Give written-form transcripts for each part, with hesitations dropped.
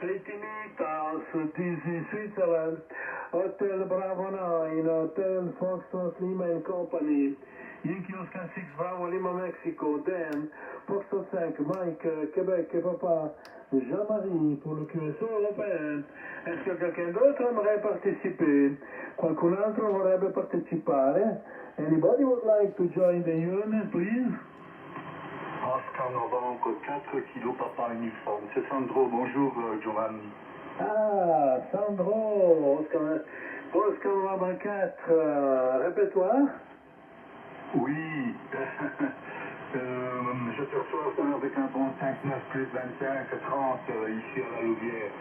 Meters, DC Switzerland, Hotel Bravo 9, Hotel Foxtrot Lima and Company, Yankee Oscar 6 Bravo Lima Mexico, Dan, Foxtrot 5, Mike, Québec et Papa, Jean-Marie pour le QSO européen. Est-ce que quelqu'un d'autre aimerait participer? Qualcun altro vorrebbe partecipare? Anybody would like to join the unit, please? Oscar Novembre 4 kg Papa uniforme. C'est Sandro, bonjour Giovanni. Ah, Sandro, Oscar Novembre 4, répertoire? Oui, je te reçois avec un bon 5-9 plus 25-30 ici à la Louvière.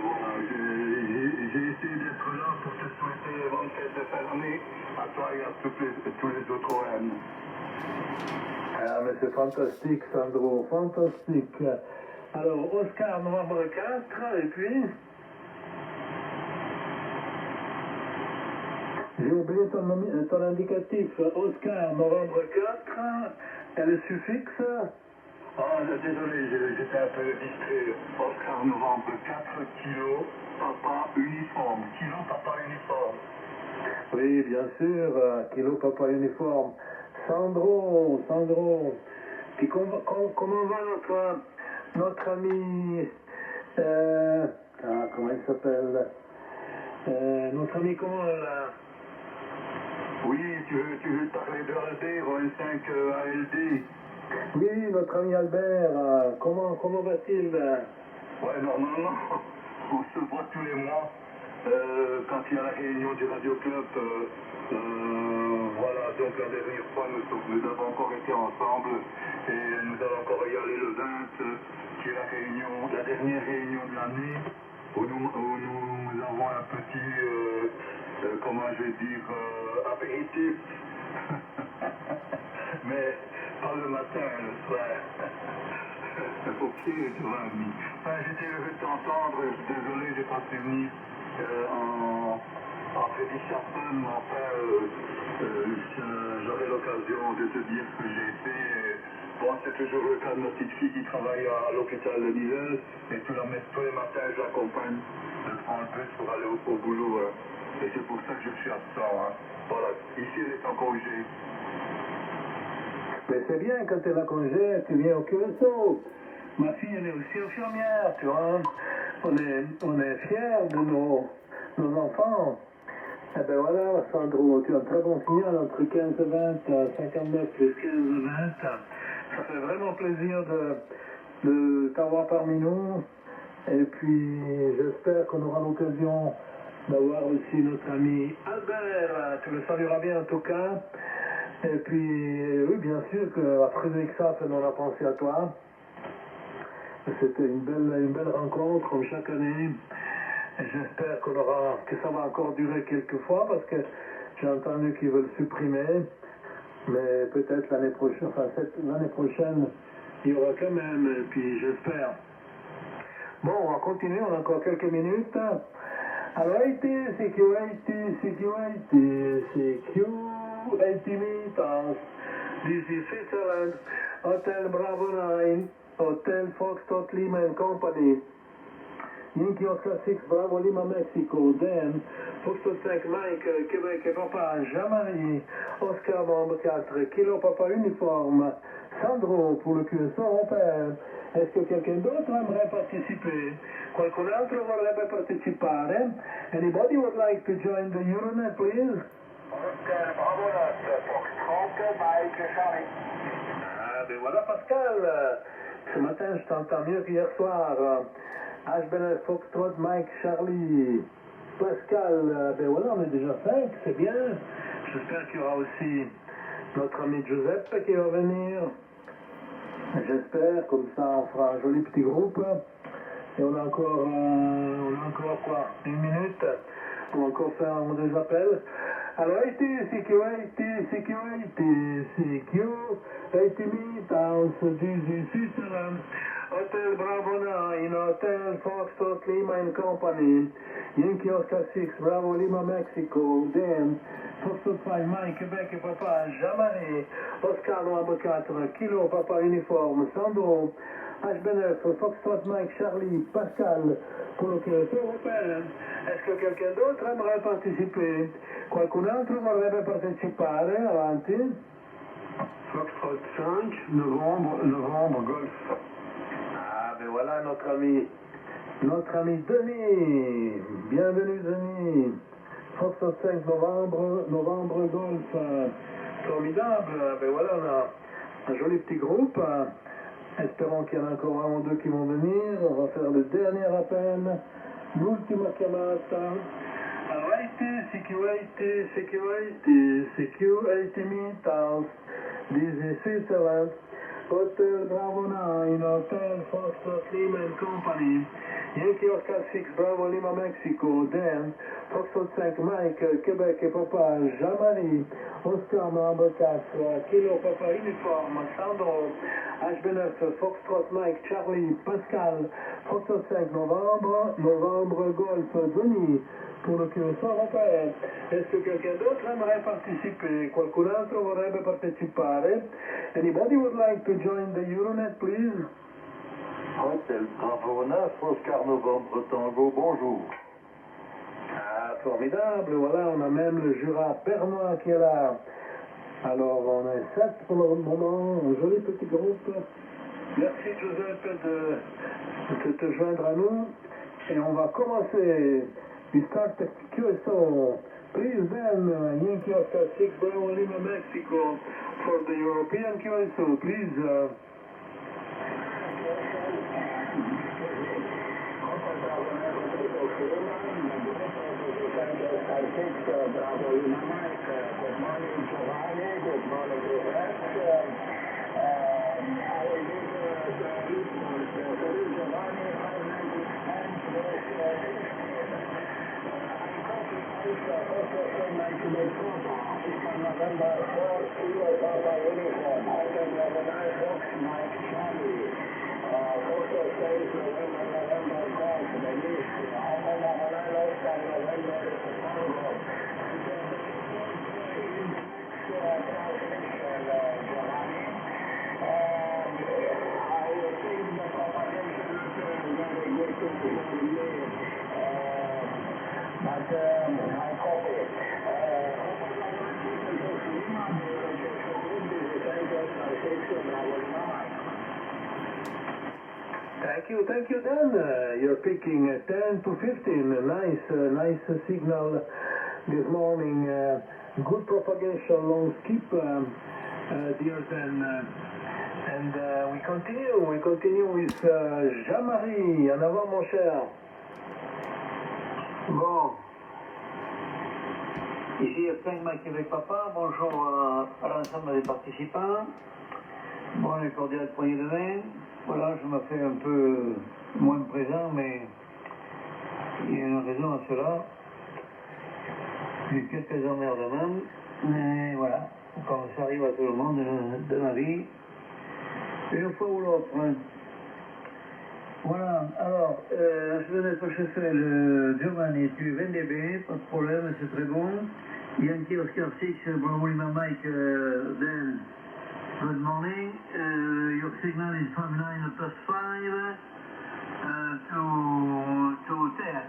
Voilà, j'ai essayé d'être là pour te souhaiter bonne fête de fin d'année à toi et à tous les autres OM. Ah, mais c'est fantastique, Sandro, fantastique. Alors, Oscar, novembre 4, et puis... J'ai oublié ton indicatif. Oscar, novembre 4, et le suffixe... Ah, désolé, j'étais un peu distrait. Oscar, novembre 4, kilo, papa uniforme. Kilo, papa uniforme. Oui, bien sûr, kilo, papa uniforme. Sandro, puis comment va notre ami, comment il s'appelle, notre ami, comment là? Oui, tu veux parler de Albert, ON5 ALD? Oui, notre ami Albert, comment va-t-il? Ouais, normalement, on se voit tous les mois. Quand il y a la réunion du Radio Club, voilà, donc la dernière fois, nous avons encore été ensemble et nous allons encore y aller le 20, qui est la dernière réunion de l'année, où nous avons un petit, comment je vais dire, apéritif. Mais pas le matin, le soir. Ok, Giovanni. J'étais heureux de t'entendre, désolé, j'ai pas pu venir en Freddy Chapman, mais enfin, j'aurai l'occasion de te dire ce que j'ai fait. Bon, c'est toujours le cas de ma petite fille qui travaille à l'hôpital de Nivelles, et tous les matins, je l'accompagne, je prends le bus pour aller au boulot, hein. Et c'est pour ça que je suis absent, hein. Voilà, ici, elle est en congé. Mais c'est bien, quand tu es en congé, tu viens au QSO. Ma fille, elle est aussi infirmière, tu vois. On est fiers de nos enfants. Eh ben voilà, Sandro, tu as un très bon signal entre 15 et 20, 59 plus 15 et 20. Ça fait vraiment plaisir de t'avoir parmi nous. Et puis, j'espère qu'on aura l'occasion d'avoir aussi notre ami Albert. Tu le salueras bien en tout cas. Et puis, oui, bien sûr qu'après ça, on a pensé à toi. C'était une belle rencontre, comme chaque année. Et j'espère que ça va encore durer quelques fois, parce que j'ai entendu qu'ils veulent supprimer. Mais peut-être l'année prochaine, il y aura quand même, et puis j'espère. Bon, on va continuer, on a encore quelques minutes. Alors, CQ 80 meters. This is Switzerland, Hotel Bravo 9, Hotel Foxtrot Lima and Company. Yankee Oscar 6 Bravo Lima Mexico, Dan, Foxtrot 5 Mike, Québec et Papa, Jean-Marie, Oscar nombre 4, Kilo Papa uniforme, Sandro pour le QSO européen. Est-ce que quelqu'un d'autre aimerait participer? Qualcun altro vorrebbe partecipare? Anybody would like to join the Euronet, please? Oscar Bravo 9, Foxtrot, Mike, Charlie. Ah, ben voilà Pascal. Ce matin, je t'entends mieux qu'hier soir. HBL Foxtrot, Mike, Charlie. Pascal, ben voilà, on est déjà 5, c'est bien. J'espère qu'il y aura aussi notre ami Giuseppe qui va venir. J'espère, comme ça on fera un joli petit groupe. Et on a encore quoi? Une minute. On va encore faire des appels. Alors, CQ 80 meters, Dizzy Switzerland, Hotel Bravo 9, Hotel Foxtrot Lima and Company, Yankee Oscar 6, Bravo Lima Mexico, Dan, Foxtrot 5, Mike, Québec et Papa, Jean-Marie, Oscar Novembre 4, Kilo Papa Uniforme, Sandro, HB9, Foxtrot Mike, Charlie, Pascal, pour le QSO européen. Est-ce que quelqu'un d'autre aimerait participer? Qualcun altro vorrebbe partecipare? Avanti. Foxtrot 5, novembre, golf. Ah, ben voilà notre ami Denis. Bienvenue Denis. Foxtrot 5 novembre golf. Formidable. Ben voilà, on a un joli petit groupe. Espérons qu'il y en a encore un ou deux qui vont venir. On va faire le dernier appel. L'ultima chiamata. Security Meethouse. This is Switzerland. Hotel Bravo 9, Hotel Foxtrot Lima and Company. Yankee Oscar 6, Bravo Lima, Mexico. Dan, Foxtrot 5, Mike, Québec et Papa, Jean-Marie, Oscar Novembre 4, Kilo Papa Uniforme, Sandro, HB9, Foxtrot Mike, Charlie, Pascal, Foxtrot 5, novembre Golf, Denis, pour le QSO européen. Est-ce que quelqu'un d'autre aimerait participer? Qualcun altro vorrebbe partecipare? Anybody would like to join the Euronet, please? Hotel Bravo 9, Oscar Novembre Tango, bonjour. Ah, formidable, voilà, on a même le Jura bernois qui est là. Alors, on est 7 pour le moment, un joli petit groupe. Merci Giuseppe de te joindre à nous. Et on va commencer. We start the QSO. Please then, Yankee Oscar 6, Bravo Lima, Mexico, for the European QSO. Please. Bravo Lima, Mike. Good morning, Giovanni. Good morning, Thank you, Dan. You're picking 10 to 15. Nice signal this morning. Good propagation, long skip, dear Dan. And we continue with Jean-Marie. En avant, mon cher. Bon. Ici F5 Mike avec Papa. Bonjour à l'ensemble des participants. Bon, les cordiales poignées de main. Voilà, je me fais un peu moins présent, mais il y a une raison à cela. J'ai quelques emmerdements, mais voilà, comme ça arrive à tout le monde de ma vie, une fois ou l'autre. Voilà, alors, je venais de chercher le Giovanni, tu es 20 dB, pas de problème, c'est très bon. Yankee Oscar 6, Bravo Lima Mike, then. Good morning. Your signal is from 9 plus 5 to 10.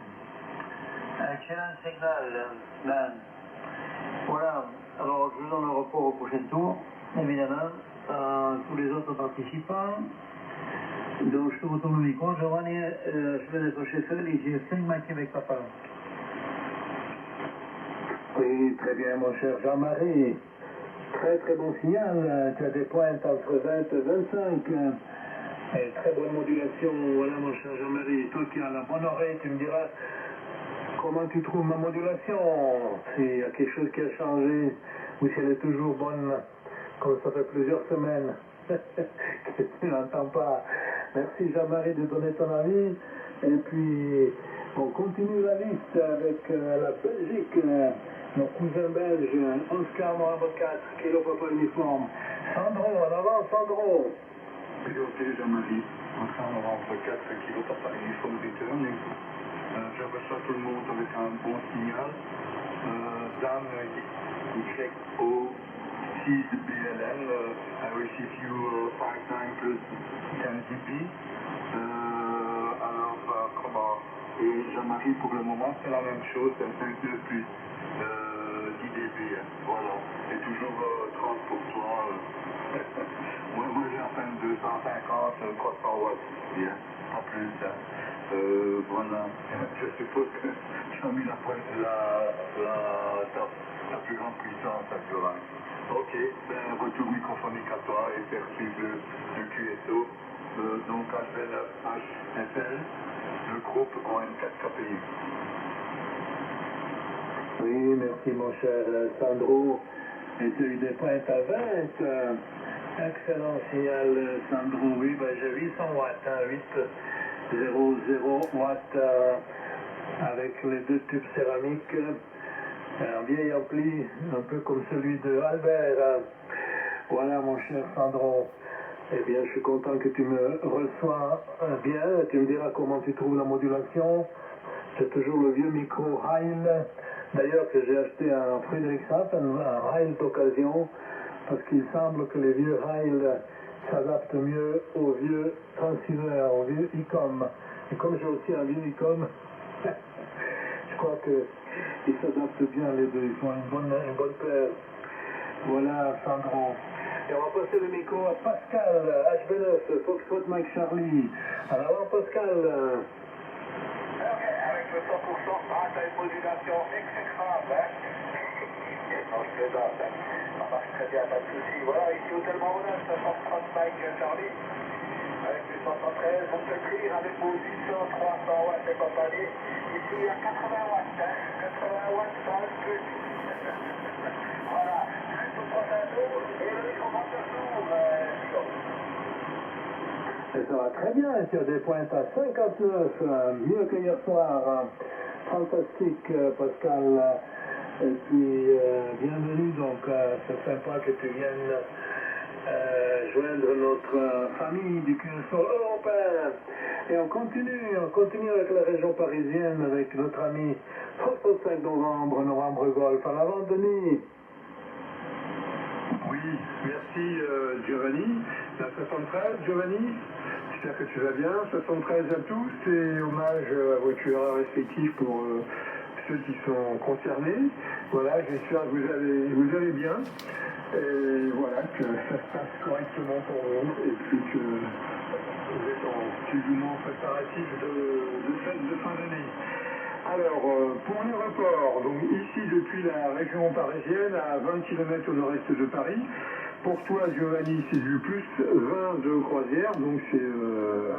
Excellent signal, Dan. Voilà. Alors, je donne le report au prochain tour, évidemment, à tous les autres participants. Donc, je te retourne le micro. Giovanni, je vais être chez eux, et j'ai 5 matchs avec Papa. Oui, très bien, mon cher Jean-Marie. Très bon signal, tu as des pointes entre 20 et 25. Et très bonne modulation, voilà mon cher Jean-Marie. Toi qui as la bonne oreille, tu me diras comment tu trouves ma modulation. S'il y a quelque chose qui a changé ou si elle est toujours bonne, comme ça fait plusieurs semaines que tu n'entends pas. Merci Jean-Marie de donner ton avis. Et puis on continue la liste avec la Belgique. Nos cousins belges, Oscar Novembre 4, Kilo Papa Uniforme. Sandro, en avant, Sandro. Priorité Jean-Marie, Oscar Novembre 4, Kilo Papa Uniforme returning. J'aperçois tout le monde avec un bon signal. Dan YO 6, This is BLM. I receive you 5 plus 10 dB. Alors, comment? Et Jean-Marie, pour le moment, c'est la même chose, c'est 5 plus 10 dB. Voilà. C'est toujours 30 pour toi. Moi j'ai à peine 250, 300 watts. Bien, pas plus. Voilà. Je suppose que tu as mis ta plus grande puissance à Joran. Ok, ben retour microphonique à toi et perçu de QSO. Donc HV9HFL, le groupe en N4 KPI. Oui, merci mon cher Sandro. Et tu as eu des pointes à 20. Excellent signal, Sandro. Oui, ben, j'ai 800 watts, hein, 800 watts avec les deux tubes céramiques. Un vieil ampli, un peu comme celui de Albert. Voilà, mon cher Sandro. Eh bien, je suis content que tu me reçois bien. Tu me diras comment tu trouves la modulation. C'est toujours le vieux micro Heil. D'ailleurs, que j'ai acheté un Friedrichshafen, un Heil d'occasion, parce qu'il semble que les vieux Heil s'adaptent mieux aux vieux transceivers, aux vieux ICOM. Et comme j'ai aussi un vieux ICOM, je crois qu'ils s'adaptent bien les deux. Ils font une bonne paire. Voilà, Sandro. Et on va passer le micro à Pascal, HB9, Foxtrot Mike Charlie. Alors, Pascal. Ok, avec le 100%, grâce à une modulation exécrable, hein. Non, je plaisante, hein. Ça marche très bien, pas de soucis. Voilà, ici Hôtel Morona, 60 Mike Charlie, avec les 113, on peut cuire avec vos 800, 300 watts et compagnie. Ici, il y a 80 watts, hein. 80 watts dans le truc. Voilà, juste au prochain tour, et le micro-moteur s'ouvre, Et ça va très bien, tu as des pointes à 59, mieux que hier soir. Fantastique, Pascal. Et puis, bienvenue, donc c'est sympa que tu viennes joindre notre famille du QSO européen. Et on continue avec la région parisienne, avec notre ami Foxtrot 5 novembre Golf. À l'avant, Denis. Oui, merci Giovanni. La 73, Giovanni, j'espère que tu vas bien. 73 à tous et hommage à vos tueurs respectifs pour ceux qui sont concernés. Voilà, j'espère que vous allez bien. Et voilà, que ça se passe correctement pour vous et puis que vous êtes en plus ou moins préparatif de fête de fin d'année. Alors, pour les reports, donc ici depuis la région parisienne, à 20 km au nord-est de Paris, pour toi Giovanni c'est du plus 20 de croisière, donc c'est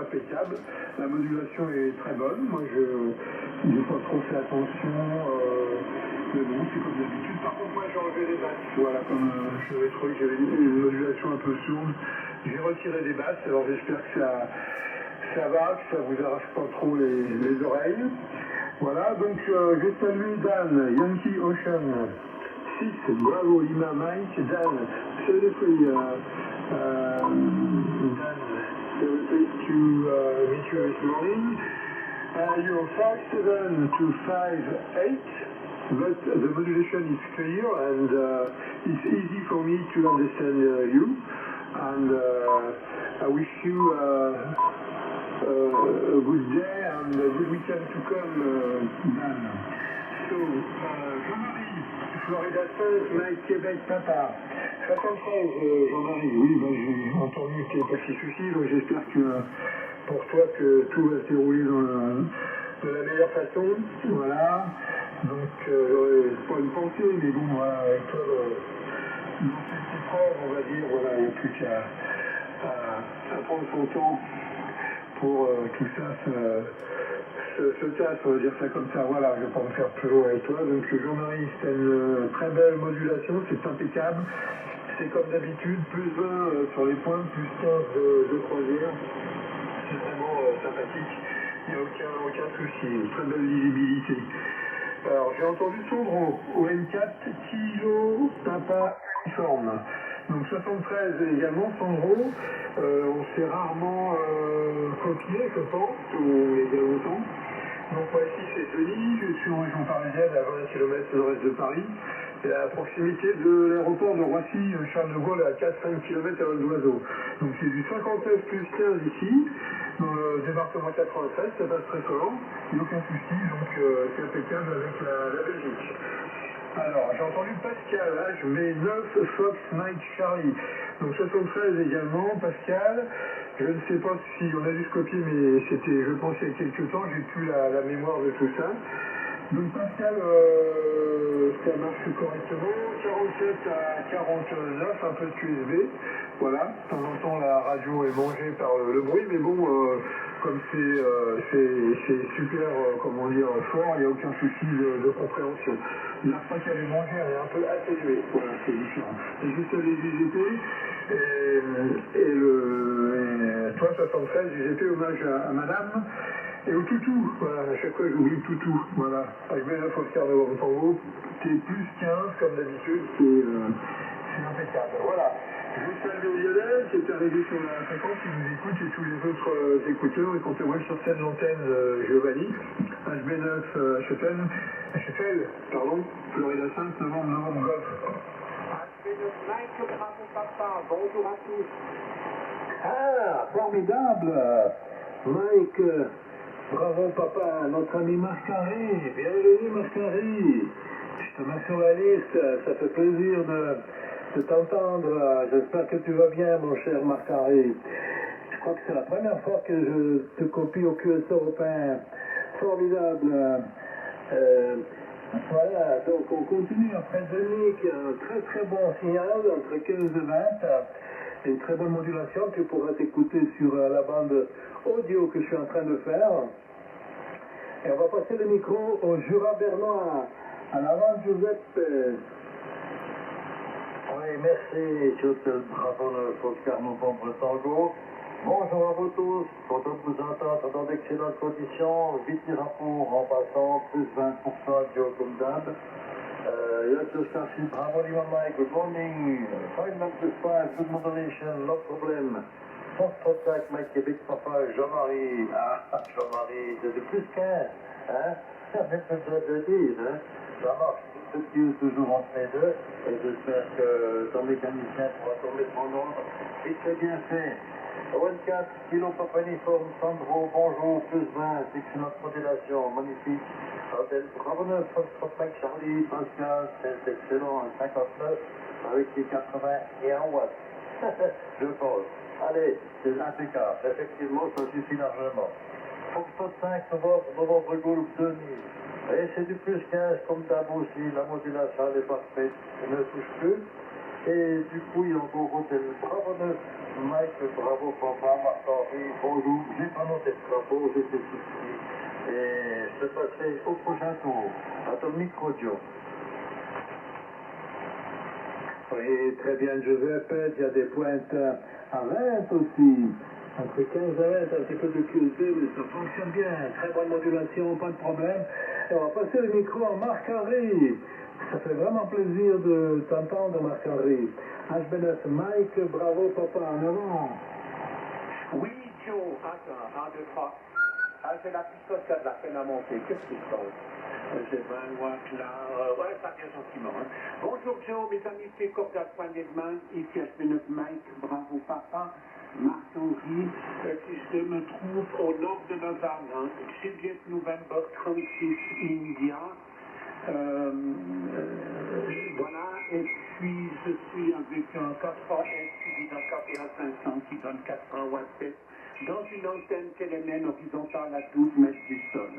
impeccable. La modulation est très bonne, moi je n'ai pas trop fait attention, mais bon c'est comme d'habitude. Par contre moi j'ai enlevé les basses, voilà, comme je l'avais trouvé que j'avais une modulation un peu sourde, j'ai retiré les basses, alors j'espère que ça va, que ça vous arrache pas trop les oreilles. Voilà, donc je salue Dan, Yankee Ocean 6, Bravo Lima Mike, Dan, seriously, Dan, very pleased to meet you this morning. You're 5'7" to 5'8", but the modulation is clear and it's easy for me to understand you. And I wish you a good day and a good weekend to come, Dan. So, Jean-Marie, Florida 16, Mike Québec Papa. 73, Jean-Marie, oui, ben, j'ai entendu qu'il n'y a pas de soucis, donc j'espère que pour toi que tout va se dérouler de la meilleure façon. Voilà. Donc, j'aurais pas une pensée, mais bon, voilà, avec toi, dans cette épreuve, on va dire, voilà, il n'y a plus qu'à prendre son temps pour tout ça se tasse, on va dire ça comme ça, voilà, je vais pas me faire plus long avec toi. Donc Jean-Marie, c'est une très belle modulation, c'est impeccable, c'est comme d'habitude, plus 20 sur les points, plus 15 de croisière, c'est vraiment sympathique, il n'y a aucun souci, une très belle visibilité. Alors j'ai entendu Sandro, ON4, Kilo, Papa, Uniforme. Donc 73 également, Sandro, on s'est rarement copié, je pense, il y a longtemps. Donc moi ici c'est Denis, je suis en région parisienne à 20 km nord-est de Paris. et à proximité de l'aéroport de Roissy, Charles de Gaulle, à 4-5 km à vol d'oiseau. Donc c'est du 59 plus 15 ici, dans le département 93, ça passe très souvent, il n'y a aucun souci, donc c'est impeccable avec la Belgique. Alors, j'ai entendu Pascal, HB9 Fox Mike Charlie, donc 73 également, Pascal. Je ne sais pas si on a dû se copier, mais c'était, je pense, il y a quelques temps, j'ai plus la mémoire de tout ça. Donc Pascal, ça marche correctement, 47 à 49, un peu de QSB, voilà, de temps en temps la radio est mangée par le bruit, mais bon, comme c'est super, comment dire, fort, il n'y a aucun souci de compréhension. La fois qu'elle est mangée, elle est un peu atténuée, voilà, c'est différent. C'est juste les UGP, et toi 73, UGP, hommage à madame. Et au toutou, voilà, à chaque fois j'oublie le toutou, voilà. Avec mes 9 Oscar de Tango, t'es plus 15 comme d'habitude, c'est impeccable. Voilà. Je vous salue Lionel qui est arrivé sur la fréquence, qui nous écoute, et tous les autres écouteurs, et qu'on te voit sur cette antenne Giovanni, HB9 HFL, pardon, Florida 5, novembre Golf. HB9 Mike, bravo papa, bonjour à tous. Ah, formidable! Mike, bravo papa, notre ami Marc-Henri, bienvenue Marc-Henri. Je te mets sur la liste, ça fait plaisir de t'entendre. J'espère que tu vas bien mon cher Marc-Henri. Je crois que c'est la première fois que je te copie au QS européen. Formidable. Voilà, donc on continue après Denis, qui a un très très bon signal entre 15 et 20. Une très bonne modulation, tu pourras t'écouter sur la bande audio que je suis en train de faire. Et on va passer le micro au Jura bernois. En avant, Giuseppe. Oui, merci, Giuseppe Bravo, Oscar Novembre Tango. Bonjour à vous tous, content de vous entendre dans d'excellentes conditions. Vite les rapports en passant, plus 20% Joe comme d'hab. Yes, Starship, Bravo Lima Mike, good morning. 595, good moderation, no problem. First contact, Mike Québec, papa, Jean-Marie. Ah, Jean-Marie, c'est de plus 15, hein? Ça fait peut-être de dire, hein? Ça marche, tout toujours entre les deux. Et j'espère que ton mécanicien pourra tomber en ordre. Et c'est bien fait. 24 kg Papa Uniforme, Sandro, bonjour, plus 20, excellente modélation, magnifique. Hôtel Bravo 9, Foxtrot Mike Charlie, Pascal, c'est excellent, 59, avec les 81 watts. Je pense. Allez, c'est impeccable. Effectivement, ça suffit largement. Foxtrot 5, novembre Golf 2000. Et c'est du plus 15 comme d'hab aussi, la modulation elle est parfaite, elle ne touche plus. Et du coup, il y a encore hôtel Bravo 9, Mike, bravo papa, Marc-Henri, bonjour. J'ai pas noté le drapeau, j'étais souci. Et je te passerai au prochain tour. À ton micro, Joe. Oui, très bien, Giuseppe. Il y a des pointes à 20 aussi. Entre 15 et 20, un petit peu de QSB, mais ça fonctionne bien. Très bonne modulation, pas de problème. Et on va passer le micro à Marc-Henri. Ça fait vraiment plaisir de t'entendre, Marc-Henri. HB9 Mike, bravo papa, en avant. Oui, Joe, attends, 1, 2, 3. Ah, c'est la picote qui a de la peine à monter. Qu'est-ce qui se passe? J'ai 20 watts là. Ouais, ça vient gentiment. Hein. Bonjour, Joe, mes amis, c'est cordial poignée de main. Ici, HB9 Mike, bravo papa. Marc-Henri, qui je me trouve au nord de Lausanne. Hein. Juliette November 36 India. Voilà, et puis je suis avec un 400S suivi d'un KPA 500 qui donne 400 watts dans une antenne TLMN horizontale à 12 mètres du sol.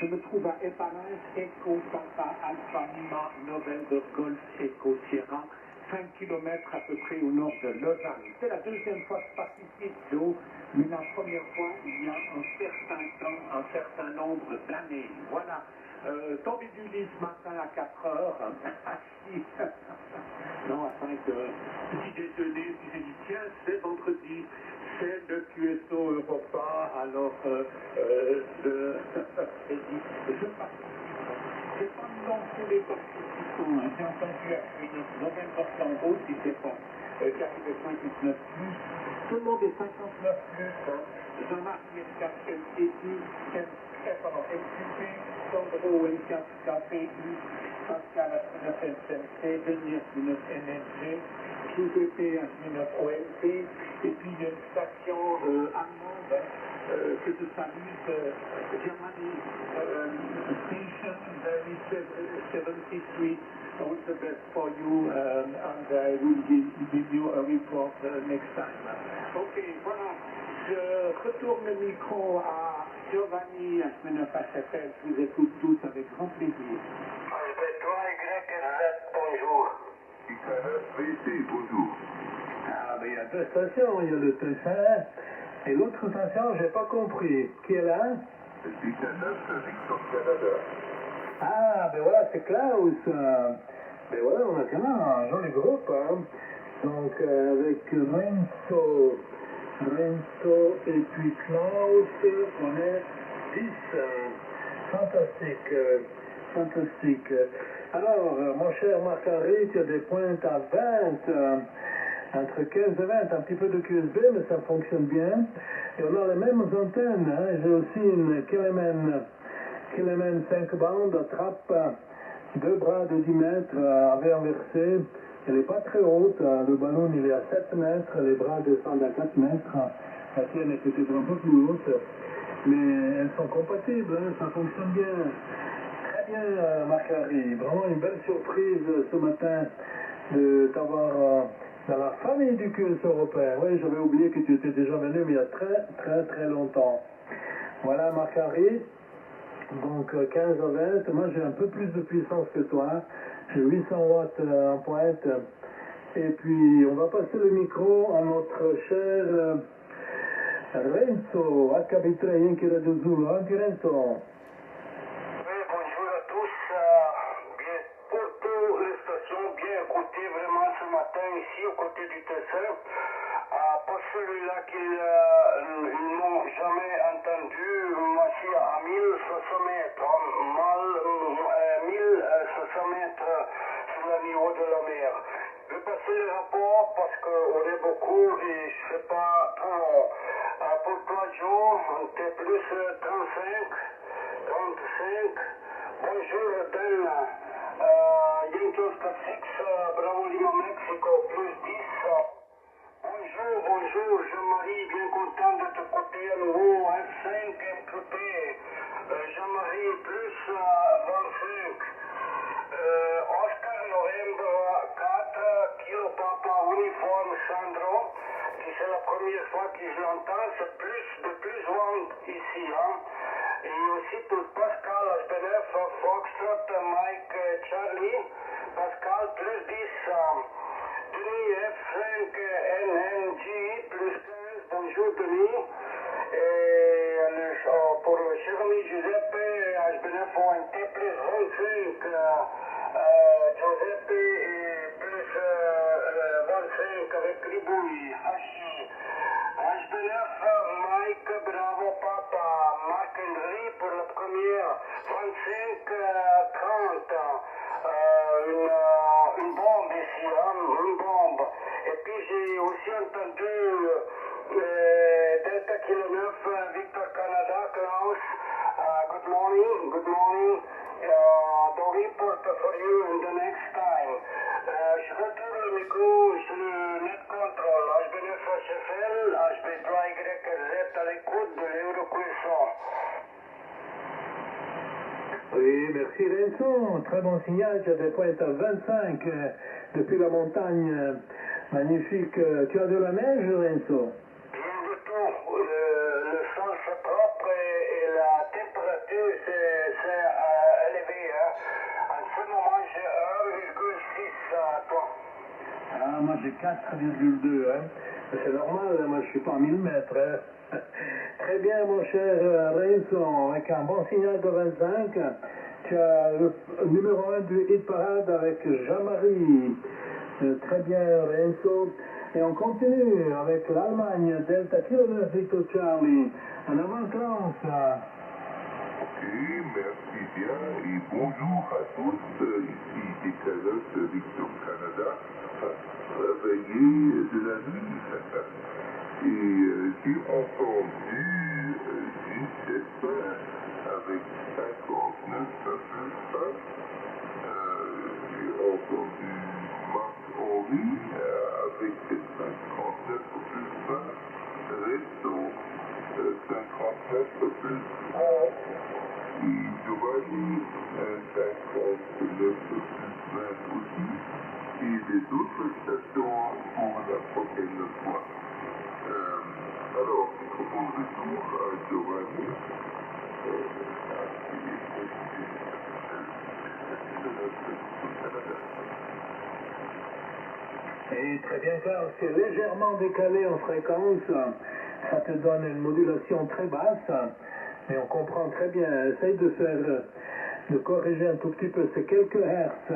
Je me trouve à Epalinges, Echo, Papa, Alpha, Lima, November, Golf, Echo, Sierra, 5 km à peu près au nord de Lausanne. C'est la deuxième fois que je participe, Joe, mais la première fois il y a un certain temps, un certain nombre d'années. Voilà. Tombé du lit ce matin à 4 heures, assis, non, à 5 heures, petit déjeuner, puis j'ai dit, tiens, c'est vendredi, c'est le QSO Europa, alors j'ai dit, je participe. C'est pas non tous les participants, hein. J'ai entendu appeler November Tango, si c'est pas, qui arrive 59+, tout le monde est 59+, hein. Jean-Marc Mercat, MTI, SQP, Sandro, N4, KPI, Pascal H9FNC, Denis H9NNG, QVP H9OMP, et puis il y a une station allemande que je salue, Germany Station very 73. All the best for you, and I will give you a report next time. Ok, voilà. Je retourne le micro à Giovanni H9HFL. Je vous écoute tous avec grand plaisir. Bonjour. VC, bonjour. Ah, ben il y a deux stations, il y a le Tessin et l'autre station, j'ai pas compris. Qui est là? Victor Canada. Ah, ben voilà, c'est Klaus. Ben voilà, on a quand même un joli groupe, hein. Donc, avec Renzo et puis Klaus, on est 10. Fantastique, fantastique. Alors, mon cher Marc-Henri, tu as des pointes à 20, entre 15 et 20, un petit peu de QSB, mais ça fonctionne bien. Et on a les mêmes antennes, hein. J'ai aussi une Kelemen 5 bandes, attrape 2 bras de 10 mètres avec inversé. Elle n'est pas très haute, le ballon il est à 7 mètres, les bras descendent à 4 mètres. La tienne est peut-être un peu plus haute, mais elles sont compatibles, hein, ça fonctionne bien. Très bien, Marc-Henri, vraiment une belle surprise ce matin de t'avoir dans la famille du QS européen. Oui, j'avais oublié que tu étais déjà venu, mais il y a très longtemps. Voilà, Marc-Henri. Donc 15 à 20, moi j'ai un peu plus de puissance que toi, j'ai 800 watts en pointe, et puis on va passer le micro à notre cher Renzo, HB3 Yankee Radio Zulu. Renzo. Oui, bonjour à tous. Bien, pour toutes les stations, bien écouté vraiment ce matin ici aux côtés du Tessin. Pour celui-là qu'ils n'ont jamais entendu, moi je suis à 1500 mètres, 1500 mètres sur le niveau de la mer. Je vais passer le rapport parce qu'on est beaucoup et je ne sais pas trop long. Pour 3 jours, on était plus 35. Bonjour, Ben. Yankee 6, Bravo Lima Mexico, plus 10. Bonjour, Jean-Marie, bien content de te côté à nouveau, F5 MQP, Jean-Marie plus 25, Oscar Novembre 4, Kilo Papa Uniforme Sandro, qui c'est la première fois que je l'entends, c'est de plus loin ici, hein. Et aussi pour Pascal HBF, Foxtrot, Mike, Charlie, Pascal plus 10, Denis F5 NNG plus 15, bonjour Denis. Et pour le cher ami Giuseppe HBF ONT plus 25, Giuseppe plus 25 avec Ribouille, HBF Mike Bravo Papa, Marc-Henri pour la première, 25-30. Une bombe ici, hein, une bombe. Et puis j'ai aussi entendu Delta Kilo 9, Victor Canada, Klaus. Good morning. The report for you in the next time. Je retourne le micro sur le net control, HB9 HFL, HB3YZ à l'écoute de l'Eurocuisson. Oui, merci Renzo, très bon signal, tu as des pointes à 25 depuis la montagne, magnifique. Tu as de la neige, Renzo? Rien du tout, le sol c'est propre et la température c'est élevé. Hein. En ce moment j'ai 1,6 à toi. Ah, moi j'ai 4,2, hein. C'est normal, moi je suis pas à 1000 mètres. Hein. Très bien, mon cher Renzo, avec un bon signal de 25, tu as le numéro 1 du hit parade avec Jean-Marie. Très bien, Renzo. Et on continue avec l'Allemagne, Delta Kilo 9 Victor Charlie. En avant, Klaus. Ok, merci bien et bonjour à tous. Ici Décalote Victor Canada. Travailler de la nuit. Et j'ai entendu 17 avec 59,5. entendu Marc Henry avec 59 plus 20, Resto 59 plus 30, et Giovanni 59 plus 20 aussi, et les autres stations pour la prochaine fois. Alors, microphone retour à Giovanni. Et très bien, car c'est légèrement décalé en fréquence, ça te donne une modulation très basse, mais on comprend très bien. Essaye de corriger un tout petit peu, c'est quelques hertz,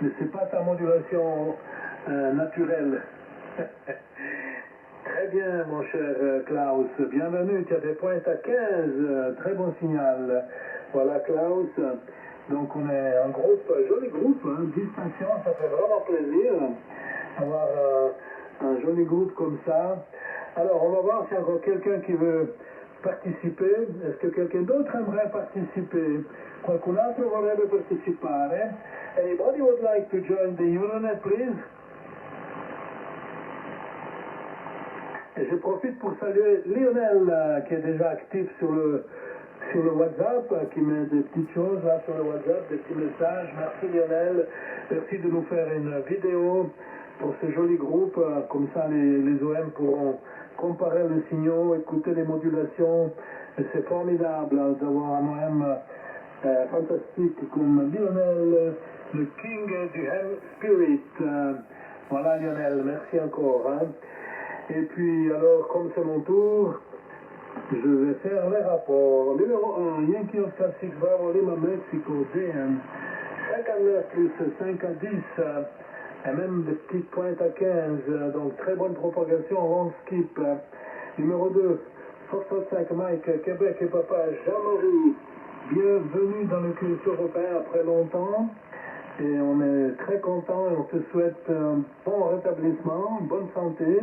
mais c'est pas ta modulation naturelle. Très bien, mon cher Klaus, bienvenue, tu as des pointes à 15, très bon signal. Voilà, Klaus. Donc on est un groupe, joli groupe, distinction, ça fait vraiment plaisir d'avoir un joli groupe comme ça. Alors on va voir s'il y a encore quelqu'un qui veut participer. Est-ce que quelqu'un d'autre aimerait participer? Qualcun altro vorrebbe partecipare? Anybody would like to join the Euronet, please? Et je profite pour saluer Lionel qui est déjà actif sur le WhatsApp, qui met des petites choses là sur le WhatsApp, des petits messages. Merci Lionel, merci de nous faire une vidéo pour ce joli groupe, comme ça les OM pourront comparer les signaux, écouter les modulations. Et c'est formidable d'avoir un OM fantastique comme Lionel, le King du Hell Spirit. Voilà Lionel, merci encore. Et puis alors, comme c'est mon tour, je vais faire les rapports. Numéro 1, Yankee Oscar 6 Bravo Lima Mexico DN 59 plus 5 à 10 et même des petites pointes à 15, donc très bonne propagation, long skip. Numéro 2, Foxtrot 5 Mike, Québec et Papa Jean-Marie, bienvenue dans le culte européen après longtemps. Et on est très content et on te souhaite un bon rétablissement, bonne santé.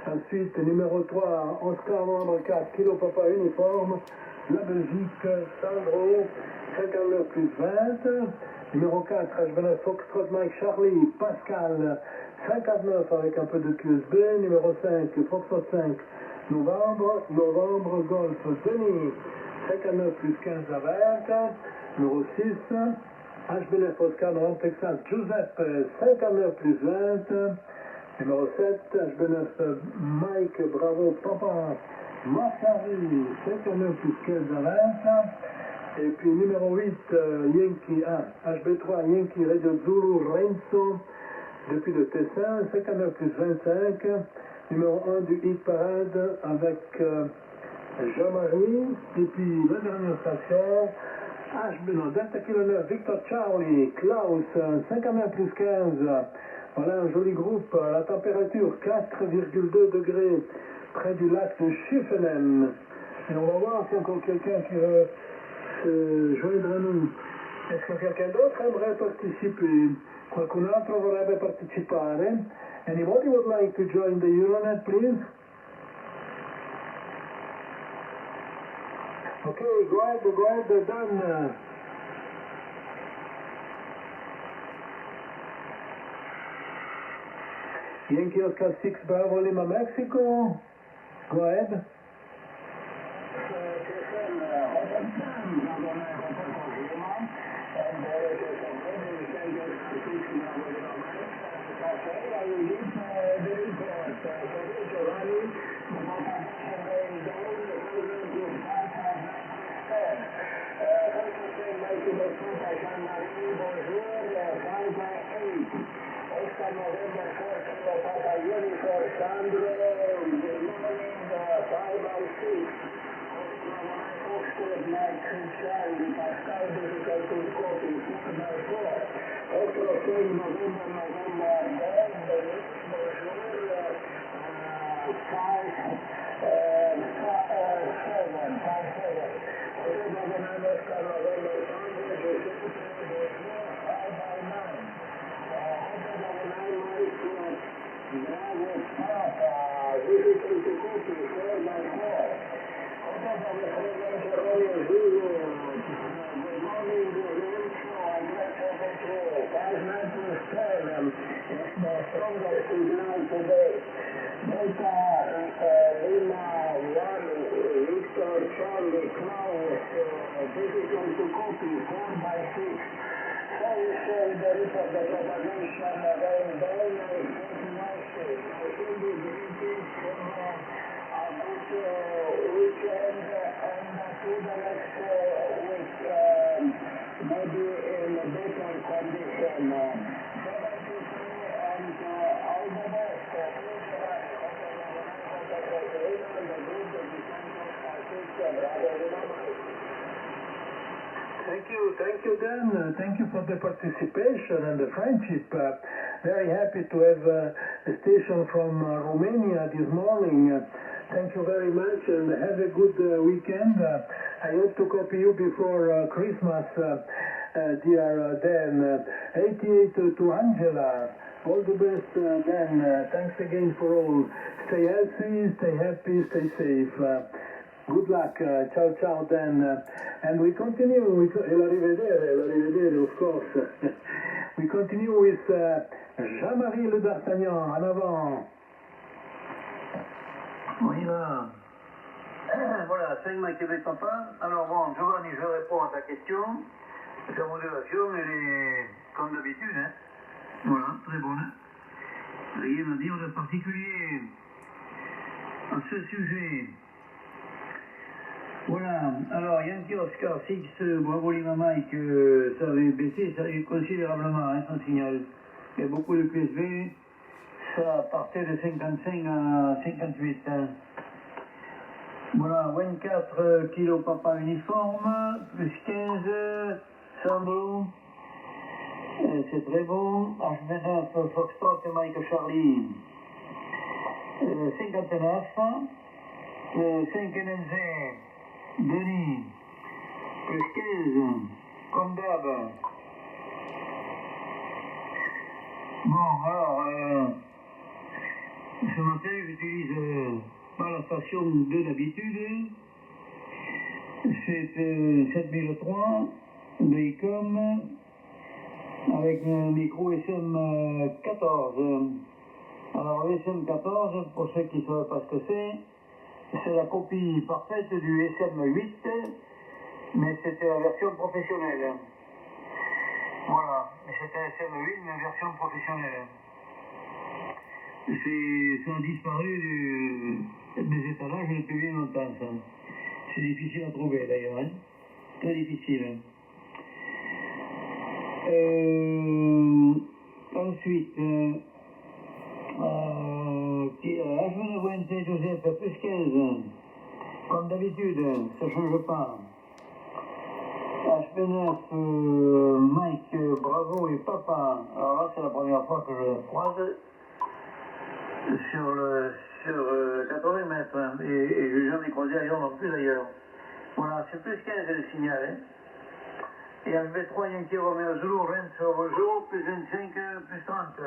Ensuite, numéro 3, Oscar Novembre 4, Kilo Papa Uniforme, la Belgique, Sandro, 59 plus 20. Numéro 4, HB9 Foxtrot Mike Charlie, Pascal, 59 avec un peu de QSB. Numéro 5, Foxtrot 5, Novembre Golf, Denis, 59 plus 15 à 20. Numéro 6, HB9 Oscar Novembre Texas, Giuseppe, 59 plus 20. Numéro 7, HB9 Mike Bravo Papa Macari, 59 plus 15 à 20. Et puis numéro 8, Yankee HB3 Yankee Radio Zulu Renzo, depuis le Tessin, 59 plus 25. Numéro 1 du Hit Parade avec Jean-Marie. Et puis la dernière station, HB9 Delta Kilo 9 Victor Charlie Klaus, 59 plus 15. Voilà un joli groupe, la température 4,2 degrés près du lac de Schiffenen. Et on va voir si encore quelqu'un qui veut se joindre à nous. Est-ce que quelqu'un d'autre aimerait participer? Qualcun altro vorrebbe partecipare? Anybody would like to join the Euronet, please? Okay, go ahead, done. Yankee Oscar 6 Bravo Lima Mexico. Go ahead. signal today. Delta Lima 1 Victor Charlie Klaus, difficult to copy, 4x6. So we share the report, the propagation, very nice, very nice. I think the greetings for a good weekend and to the next week, maybe in a better condition. And all the best. Thank you, Dan. Thank you for the participation and the friendship. Very happy to have a station from Romania this morning. Thank you very much and have a good weekend. I hope to copy you before Christmas, dear Dan. 88 to Angela. All the best, Dan. Thanks again for all. Stay healthy, stay happy, stay safe. Good luck. Ciao, ciao, Dan. And we continue with l'arrivedere, of course. We continue with Jean-Marie Le D'Artagnan. En avant. On y va. Voilà, 5 Mike Québec Papa. Alors bon, Giovanni, je réponds à ta question. Ta modulation, elle est comme d'habitude, hein. Voilà, très bonne. Rien à dire de particulier à ce sujet. Voilà, alors Yankee Oscar 6, bravo Lima Mike, ça avait baissé considérablement, hein, son signal. Il y a beaucoup de QSB, ça partait de 55 à 58. Hein. Voilà, 24 kg papa uniforme, plus 15, Sandro, c'est très bon. H29 Foxtrot et Mike Charlie, 59, 5 NNZ, Denis, plus 15, comme d'hab. Bon, alors, ce matin, j'utilise pas la station de d'habitude. C'est 7003 Baycom avec un micro SM14. Alors, le SM14, pour ceux qui ne savent pas ce que c'est la copie parfaite du SM8, mais c'était la version professionnelle. Voilà, c'était SM8, mais version professionnelle. Ça a disparu des étalages depuis bien longtemps, ça. C'est difficile à trouver d'ailleurs, hein. Très difficile. Ensuite, H29 Joseph, plus 15, comme d'habitude, ça ne change pas. HP9, Mike, Bravo et Papa. Alors là, c'est la première fois que je croise sur 80 mètres. Et je n'ai jamais croisé ailleurs non plus d'ailleurs. Voilà, c'est plus 15 le signal. Hein. Et HB3, Yankee Romeo Zulu, Renzo, bonjour, plus 25, plus 30.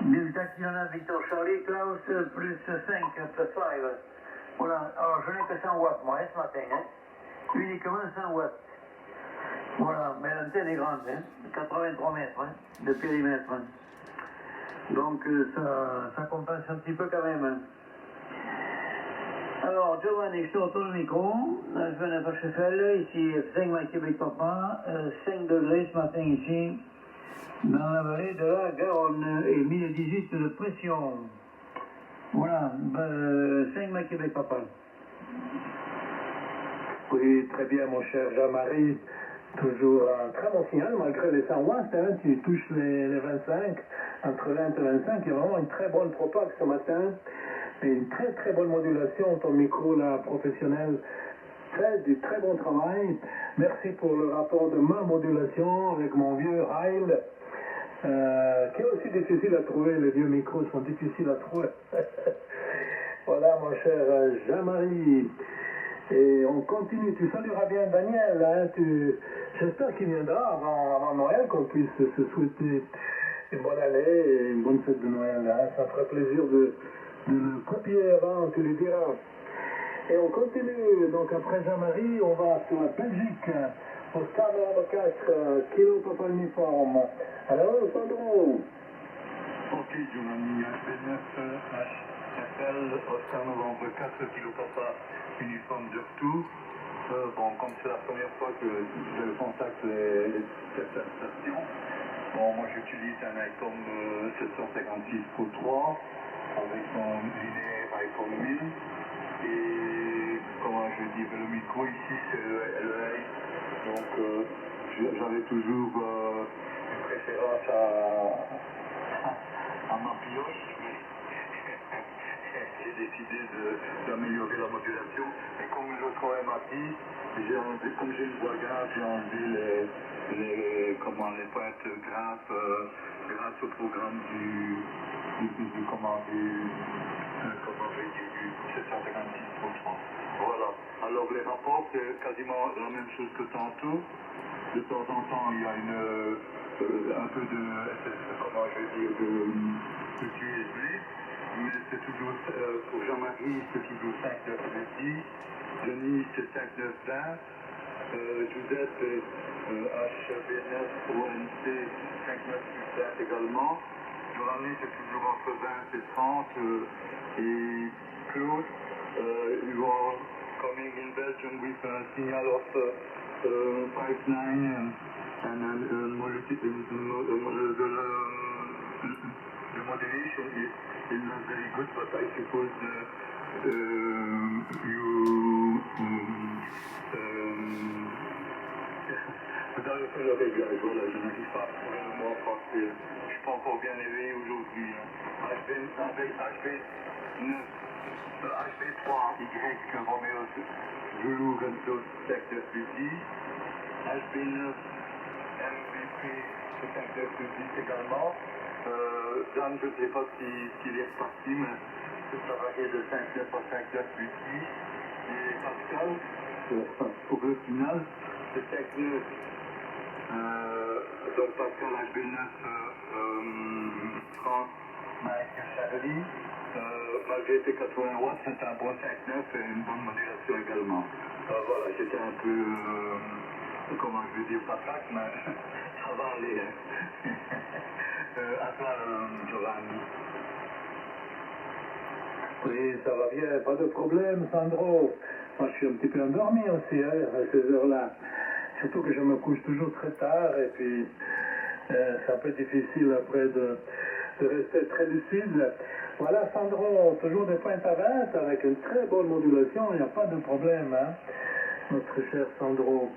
Delta Kilona, Victor Charlie, Klaus, plus 5, plus 5. Voilà, alors je n'ai que 100 watts moi, ce matin. Hein. Uniquement 100 watts. Voilà, mais l'antenne est grande, hein, 83 mètres hein, de périmètre. Hein. Donc ça compense un petit peu quand même. Hein. Alors, Giovanni, je te retourne le micro. Je viens de Cheffel, ici 5 Mike Québec Papa, 5 degrés ce matin ici, dans la vallée de la Garonne, et 1018 de pression. Voilà, 5 Mike Québec Papa. Oui, très bien, mon cher Jean-Marie. Toujours un très bon signal, malgré les 100 watts, hein, tu touches les 25, entre 20 et 25, il y a vraiment une très bonne propage ce matin, et une très très bonne modulation, ton micro là, professionnel, du très bon travail. Merci pour le rapport de ma modulation avec mon vieux Heil, qui est aussi difficile à trouver, les vieux micros sont difficiles à trouver. Voilà mon cher Jean-Marie. Et on continue, tu salueras bien Daniel, hein, j'espère qu'il viendra avant Noël, qu'on puisse se souhaiter une bonne année et une bonne fête de Noël, hein. Ça ferait plaisir de le copier avant, tu lui diras. Et on continue, donc après Jean-Marie, on va sur la Belgique, au stade de 4, kilo papa uniforme. Alors, Sandro. Ok, Giovanni, HB9, HFL, Oscar Novembre 4, Kilo Papa, uniforme de retour. Bon, comme c'est la première fois que je contacte cette station, bon, moi j'utilise un ICOM 756 Pro 3 avec mon linéaire ICOM 1000 et comment je dis, le micro ici c'est le LEI, donc j'avais toujours une préférence à ma pioche, mais j'ai décidé d'améliorer la modulation. Et comme je travaille ma fille, comme j'ai une voix grave, j'ai enlevé les pointes graves grâce au programme du 756.3. Voilà. Alors les rapports, c'est quasiment la même chose que tantôt. De temps en temps, il y a un peu de USB, mais c'est toujours, pour Jean-Marie, c'est toujours 5.9.10, Denis, c'est 5.9.20, Joseph, c'est HB9 ONC 5.9.20 également, Giovanni, c'est toujours entre 20 et 30, et Claude, you are coming in Belgium with a signal of 5.9 and the modulation is not very good, but I suppose vous avez fait le réglage, voilà, je n'arrive pas à trouver le mot en français. Je ne suis pas encore bien éveillé aujourd'hui. HB3, Y, Romeo, Zulu, Gonzo, secteur 10, HB9, MVP, secteur 10 également. Dan, je ne sais pas s'il est reparti, mais c'est travaillé de 5.9 à 5.9 10. Et Pascal, pour le final, c'est 5.9. Donc Pascal HB9, France, Mike Charlie, malgré tes 80 watts, c'est un bon 5.9 et une bonne modulation également. Voilà, j'étais un peu, comment je vais dire, patate, mais ça va aller. À toi, Giovanni. Oui, ça va bien, pas de problème, Sandro. Moi, je suis un petit peu endormi aussi à ces heures-là. Surtout que je me couche toujours très tard et puis c'est un peu difficile après de rester très lucide. Voilà, Sandro, toujours des pointes à 20 avec une très bonne modulation, il n'y a pas de problème, hein, notre cher Sandro.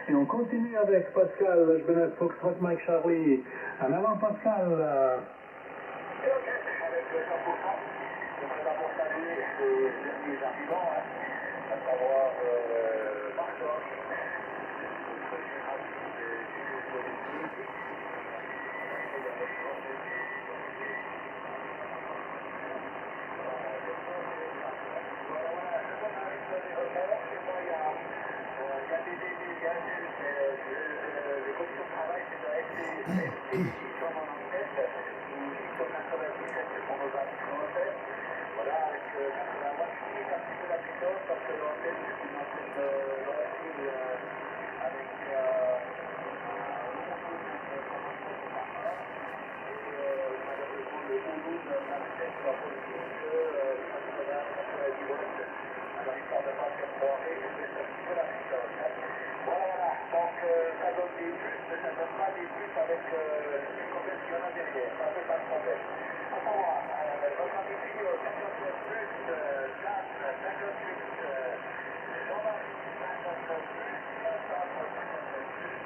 Et on continue avec Pascal, je vais Foxtrot Mike Charlie. En avant, Pascal. Avec le 100%, j'aimerais d'abord saluer les derniers arrivants, à savoir Marcos, notre génération des olympiques. Les conditions de travail, c'est de rester comme en enquête, ou 697 pour nos amis français. Voilà, avec 80 watts, je suis un petit peu la précoce parce que l'antenne, c'est une antenne longue avec malheureusement le haut de l'antenne soit possible que 80-90 watts. Alors, histoire de ne pas faire foirer, je vais un petit peu la précoce. Voilà, donc ça donne des buts, mais ça ne donne pas des buts avec les problèmes qu'il y en a derrière. Ça ne fait pas de problème. À savoir, notre ami Pio, 59 plus, Dan, 58, Jean-Marie, 59 plus, Sandro, 59 plus,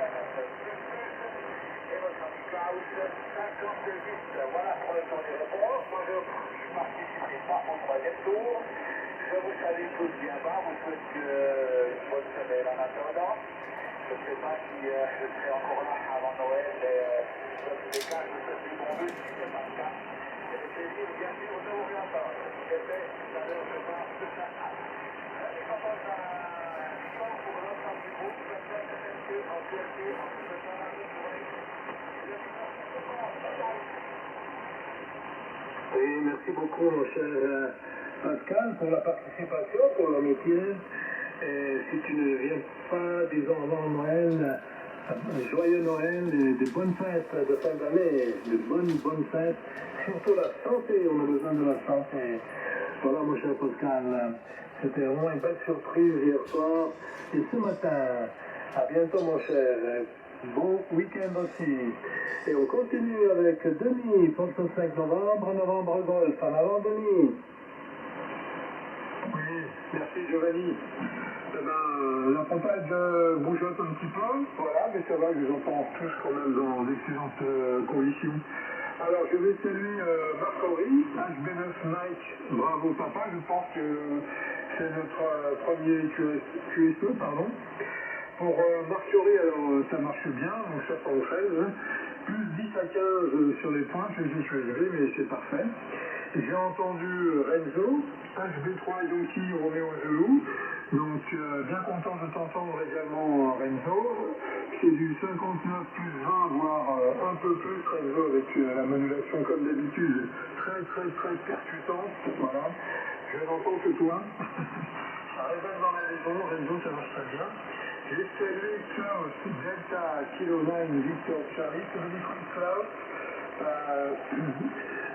59 plus, et votre ami Klaus, 58. Voilà pour le tour des réponses. Moi, je ne participais pas au troisième tour. Je vous salue tous bien bas. Vous souhaite une bonne semaine en attendant. Je ne sais pas si je serai encore là avant Noël. Dans tous les cas, je vous souhaite du bon but si ce n'est pas le cas. Et le plaisir, bien sûr, de vous réentendre. Si c'est fait, tout à l'heure, je pense que ça a. Je propose un score pour l'ensemble du groupe. Maintenant, je sais qu'en Turquie, on se prépare à la journée. Oui, merci beaucoup, mon cher Pascal, pour la participation, pour l'amitié. Et si tu ne viens pas, disons, avant Noël, joyeux Noël et de bonnes fêtes de fin d'année, de bonnes fêtes, surtout la santé, on a besoin de la santé. Voilà mon cher Pascal, c'était vraiment une belle surprise hier soir et ce matin. À bientôt mon cher, bon week-end aussi. Et on continue avec Denis pour ce 5 novembre golf. En avant Denis. Oui, merci Giovanni. Eh ben, la pompage bougeotte un petit peu, voilà, mais ça va, je vous entends tous quand même dans d'excellentes conditions. Alors, je vais saluer Marc-Henri, HB9 Mike, bravo papa, je pense que c'est notre premier QSE, pardon. Pour Marc-Henri, alors ça marche bien, donc 73, plus 10 à 15 sur les points, je les ai choisis, mais c'est parfait. J'ai entendu Renzo, HB3 Yankee Roméo Angelou, donc bien content de t'entendre également Renzo. C'est du 59 plus 20, voire un peu plus Renzo avec la modulation comme d'habitude, très percutante, voilà. Je n'entends que toi. Ça résonne dans la maison, Renzo ça marche très bien. J'ai salué Klaus, Delta Kilo 9 Victor Charlie, to the different Klaus.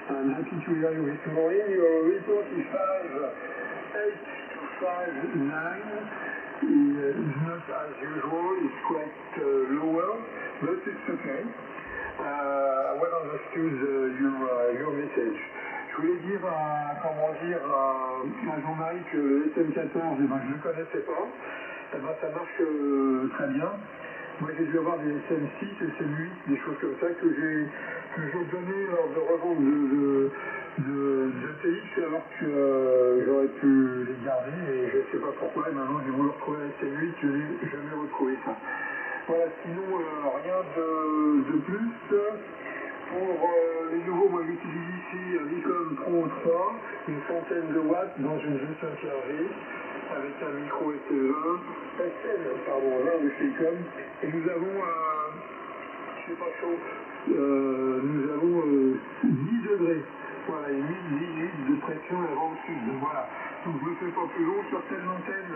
I'm happy to hear you this morning. Your report is 5.8 to 5.9. It's not as usual, it's quite lower, but it's okay. I well understood your message. Je voulais dire à Jean-Marie que le SM14, je ne le connaissais pas. Eh ben, ça marche très bien. Moi, j'ai dû avoir des SM6, SM8, des choses comme ça que j'ai donné lors de revente de TX alors que j'aurais pu les garder et je ne sais pas pourquoi. Et maintenant, j'ai voulu retrouver un SM8, je n'ai jamais retrouvé ça. Voilà, sinon, rien de plus. Pour les nouveaux, moi j'utilise ici un Nikon Pro 3, une centaine de watts dans une G5 RG avec un micro SN, pardon, là de chez Icom. Et nous avons, c'est pas chaud, nous avons 10 degrés. Voilà, et 10 de pression et vent sud. Voilà. Donc je ne fais pas plus long sur telle antenne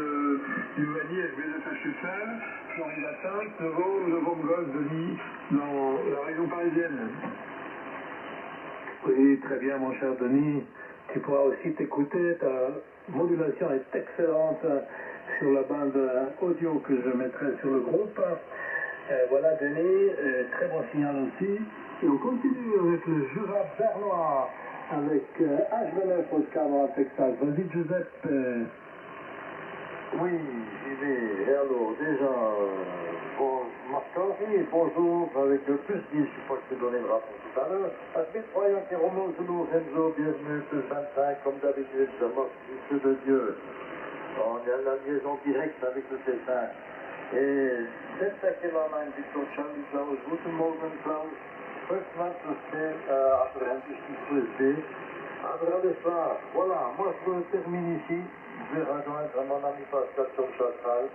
du Vanier SB9HFL, Florida 5, novembre golf de Lille, dans la région parisienne. Oui, très bien mon cher Denis. Tu pourras aussi t'écouter, ta modulation est excellente sur la bande audio que je mettrai sur le groupe. Voilà Denis, très bon signal aussi. Et on continue avec le Jura bernois, avec H29 Oscar dans la Texas. Vas-y Giuseppe. Oui, j'y vais. Et alors, déjà, bon, Marc-Henri, bonjour, avec le plus 10, je crois que je t'ai donné le rapport tout à l'heure. HB3 Yankee Romeo Zulu Renzo, bienvenue, plus 25, comme d'habitude, ça marche, Fils de Dieu. On a la liaison directe avec le C5. Et Delta Kilo 9 Victor Charlie Klaus, Guten Morgen Klaus, first month to stay after USB. André soir, voilà, moi je termine ici. Je vais rejoindre mon ami Pascal sur le Chastral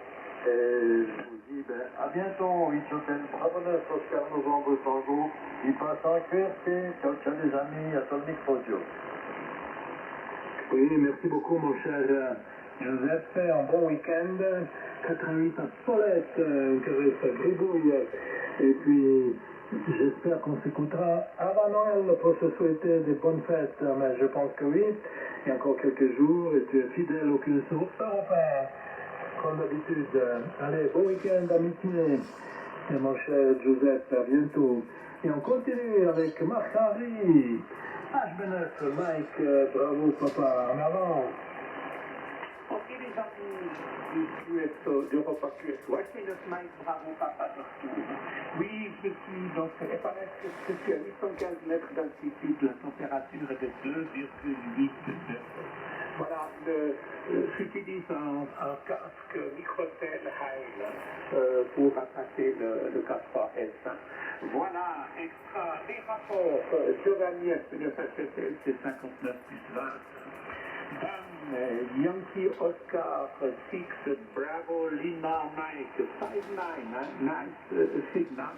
et je vous dis à bientôt, Hotel Bravo 9 Oscar Novembre Tango, il passe en QRT, ciao ciao les amis, Atomic Radio. Oui, merci beaucoup mon cher Joseph, un bon week-end, 88 à Paulette, une caresse à Gribouille, et puis j'espère qu'on s'écoutera avant Noël pour se souhaiter des bonnes fêtes, mais je pense que oui. Il y a encore quelques jours et tu es fidèle au QSE européen, comme d'habitude. Allez, bon week-end, amitié. Et mon cher Giuseppe, à bientôt. Et on continue avec Marc-Henri. HB9, Mike, bravo papa, en avant. Ok les amis d'Europa QSO, HB9 Mike, bravo papa surtout. Oui, je suis donc, et paraît que je suis à 815 mètres d'altitude, la température est de 2,8 degrés. Voilà, j'utilise un casque Microtel Heil pour attaquer le 4S. Voilà, extra, les rapports, Giovanni SB9HFL, c'est 59 plus 20. Yankee Oscar 6 Bravo Lima Mike 5-9, nice signal,